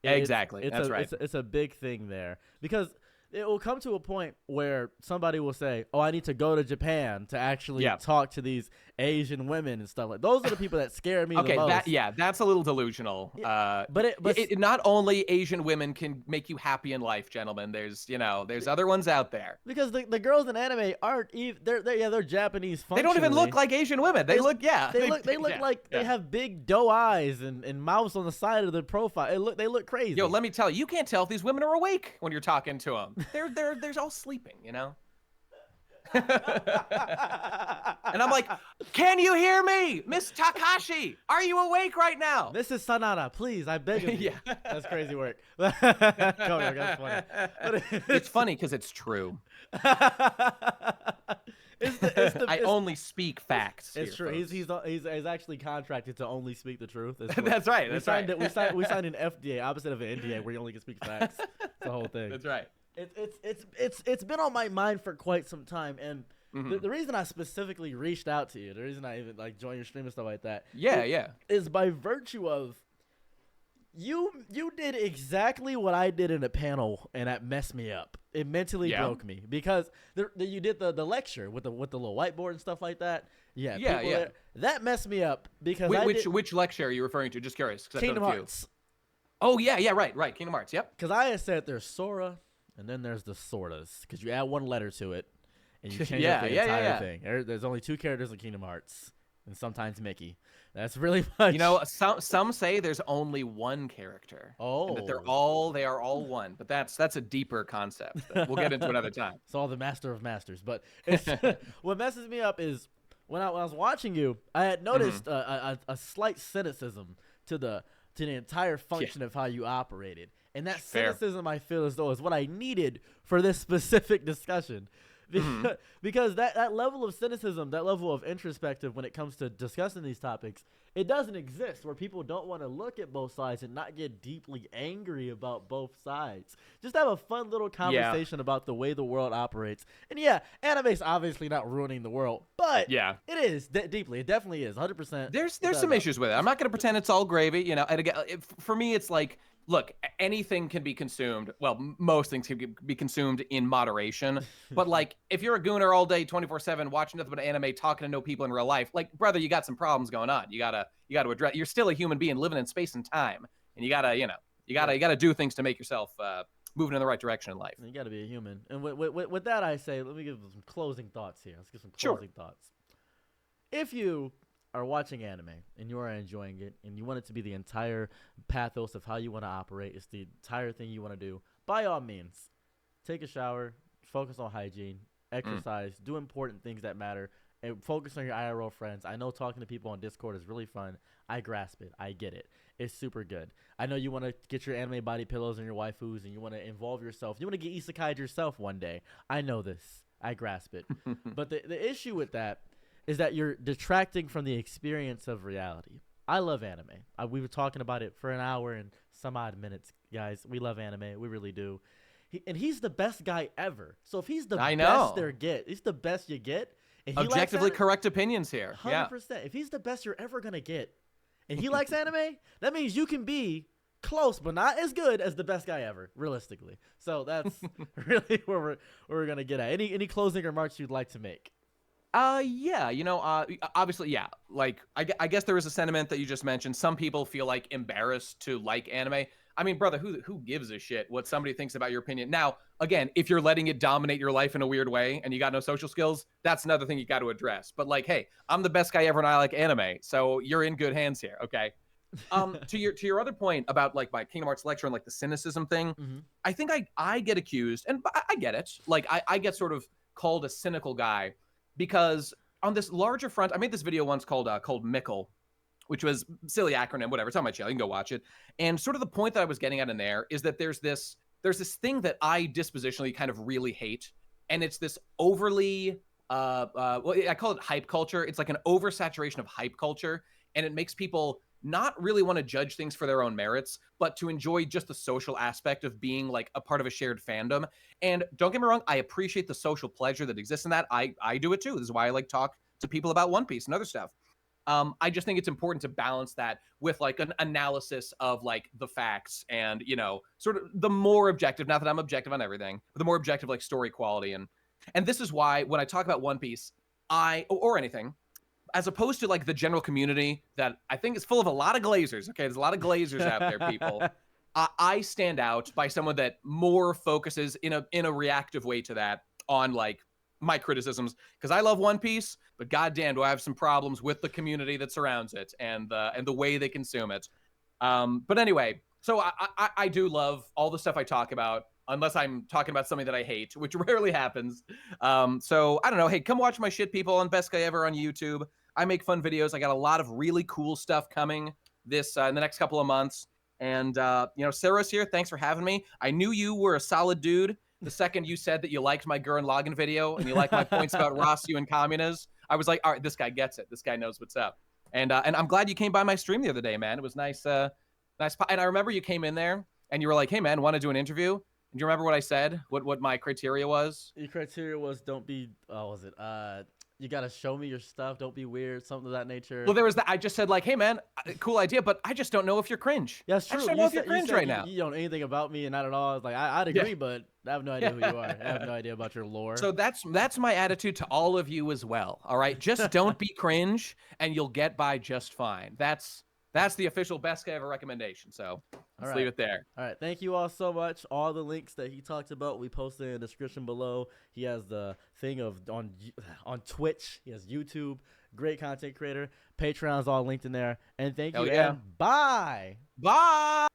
Speaker 2: Exactly. That's right.
Speaker 1: It's a big thing there because it will come to a point where somebody will say, "Oh, I need to go to Japan to actually talk to these Asian women and stuff like." Those are the people that scare me the most.
Speaker 2: That's a little delusional.
Speaker 1: But
Speaker 2: not only Asian women can make you happy in life, gentlemen. There's other ones out there.
Speaker 1: Because the girls in anime aren't even they're Japanese.
Speaker 2: They don't even look like Asian women. They look
Speaker 1: like they have big doe eyes and mouths on the side of their profile. They look crazy.
Speaker 2: Yo, let me tell you can't tell if these women are awake when you're talking to them. They're all sleeping, And I'm like, can you hear me? Miss Takashi, are you awake right now?
Speaker 1: Mrs. Sanada, please, I beg of you.
Speaker 2: Yeah.
Speaker 1: That's crazy work. That's funny. But
Speaker 2: It's funny because it's true. I only speak facts.
Speaker 1: It's
Speaker 2: here,
Speaker 1: true.
Speaker 2: folks.
Speaker 1: He's actually contracted to only speak the truth.
Speaker 2: That's right. That's right.
Speaker 1: We signed an FDA, opposite of an NDA, where you only can speak facts. It's the whole thing.
Speaker 2: That's right.
Speaker 1: It's been on my mind for quite some time, and the reason I specifically reached out to you, the reason I even like joined your stream and stuff like that, is by virtue of you did exactly what I did in a panel, and that messed me up. It mentally broke me because you did the lecture with the little whiteboard and stuff like that. Yeah. That messed me up because
Speaker 2: which lecture are you referring to? Just curious.
Speaker 1: Kingdom Hearts.
Speaker 2: Oh yeah, right. Kingdom Hearts. Yep.
Speaker 1: Because I had said there's Sora, and then there's the Sortas, because you add one letter to it, and you change up the entire thing. There's only 2 characters in Kingdom Hearts, and sometimes Mickey. That's really much.
Speaker 2: You know, some say there's only one character.
Speaker 1: Oh.
Speaker 2: And that they are all one. But that's a deeper concept that we'll get into another time.
Speaker 1: It's all the master of masters. But what messes me up is when I was watching you, I had noticed a slight cynicism to the entire function of how you operated. And that cynicism, I feel as though, is what I needed for this specific discussion. Because that level of cynicism, that level of introspective when it comes to discussing these topics, it doesn't exist, where people don't want to look at both sides and not get deeply angry about both sides. Just have a fun little conversation about the way the world operates. And anime's obviously not ruining the world, but it is deeply. It definitely is, 100%.
Speaker 2: There's some issues with it. I'm not going to pretend it's all gravy. You know, and again, for me, it's like, look, anything can be consumed. Well, most things can be consumed in moderation. But like, if you're a gooner all day, 24/7, watching nothing but anime, talking to no people in real life, like, brother, you got some problems going on. You gotta address. You're still a human being living in space and time, and you gotta do things to make yourself moving in the right direction in life.
Speaker 1: You gotta be a human. And with that, I say, let me give some closing thoughts here. Let's give some closing thoughts. If you are watching anime and you are enjoying it and you want it to be the entire pathos of how you want to operate, it's the entire thing you want to do, by all means, take a shower, focus on hygiene, exercise, do important things that matter, and focus on your IRL friends. I know talking to people on Discord is really fun. I grasp it. I get it. It's super good. I know you want to get your anime body pillows and your waifus, and you want to involve yourself. You want to get isekai'd yourself one day. I know this. I grasp it. But the issue with that is that you're detracting from the experience of reality. I love anime. We were talking about it for an hour and some odd minutes, guys. We love anime. We really do. He's the best guy ever. So if he's the best he's the best you get. And he
Speaker 2: objectively correct opinions here.
Speaker 1: 100%. If he's the best you're ever going to get, and he likes anime, that means you can be close, but not as good as the best guy ever, realistically. So that's really where we're going to get at. Any closing remarks you'd like to make?
Speaker 2: Obviously, like, I guess there is a sentiment that you just mentioned. Some people feel like embarrassed to like anime. I mean, brother, who gives a shit what somebody thinks about your opinion? Now, again, if you're letting it dominate your life in a weird way and you got no social skills, that's another thing you got to address. But like, hey, I'm the best guy ever and I like anime, so you're in good hands here, okay? To your other point about like my Kingdom Hearts lecture and like the cynicism thing, I think I get accused, and I get it. Like I get sort of called a cynical guy. Because on this larger front, I made this video once called Mickle, which was silly acronym, whatever. It's on my channel. You can go watch it. And sort of the point that I was getting at in there is that there's this thing that I dispositionally kind of really hate, and it's this overly I call it hype culture. It's like an oversaturation of hype culture, and it makes people not really want to judge things for their own merits, but to enjoy just the social aspect of being like a part of a shared fandom. And don't get me wrong, I appreciate the social pleasure that exists in that. I do it too. This is why I like talk to people about One Piece and other stuff. I just think it's important to balance that with like an analysis of like the facts and, you know, sort of the more objective, not that I'm objective on everything, but the more objective like story quality. And this is why when I talk about One Piece, or anything, as opposed to like the general community that I think is full of a lot of glazers. Okay, there's a lot of glazers out there, people. I stand out by someone that more focuses in a reactive way to that on like my criticisms, because I love One Piece, but goddamn, do I have some problems with the community that surrounds it and the way they consume it. But anyway, so I do love all the stuff I talk about. unless I'm talking about something that I hate, which rarely happens. So I don't know. Hey, come watch my shit, people, on Best Guy Ever on YouTube. I make fun videos. I got a lot of really cool stuff coming this in the next couple of months. And Sarah's here. Thanks for having me. I knew you were a solid dude the second you said that you liked my Gurren Lagann video and you liked my points about Rossyu and Communas. I was like, all right, this guy gets it. This guy knows what's up. And I'm glad you came by my stream the other day, man. It was nice. Nice. And I remember you came in there and you were like, hey, man, want to do an interview? And do you remember what I said? What my criteria was?
Speaker 1: Your criteria was don't be, was it? You got to show me your stuff. Don't be weird. Something of that nature.
Speaker 2: Well, there was that. I just said like, hey, man, cool idea, but I just don't know if you're cringe.
Speaker 1: Yeah, that's true.
Speaker 2: I just don't know if you're cringe right now.
Speaker 1: You don't know anything about me and not at all. It's like, I'd agree, but I have no idea who you are. I have no idea about your lore.
Speaker 2: So that's my attitude to all of you as well. All right, just don't be cringe, and you'll get by just fine. That's the official Best Guy Ever recommendation. So let's leave it there.
Speaker 1: All right, thank you all so much. All the links that he talked about, we posted in the description below. He has the thing of on Twitch. He has YouTube. Great content creator. Patreon's all linked in there. And thank you.
Speaker 2: Yeah.
Speaker 1: And bye.
Speaker 2: Bye.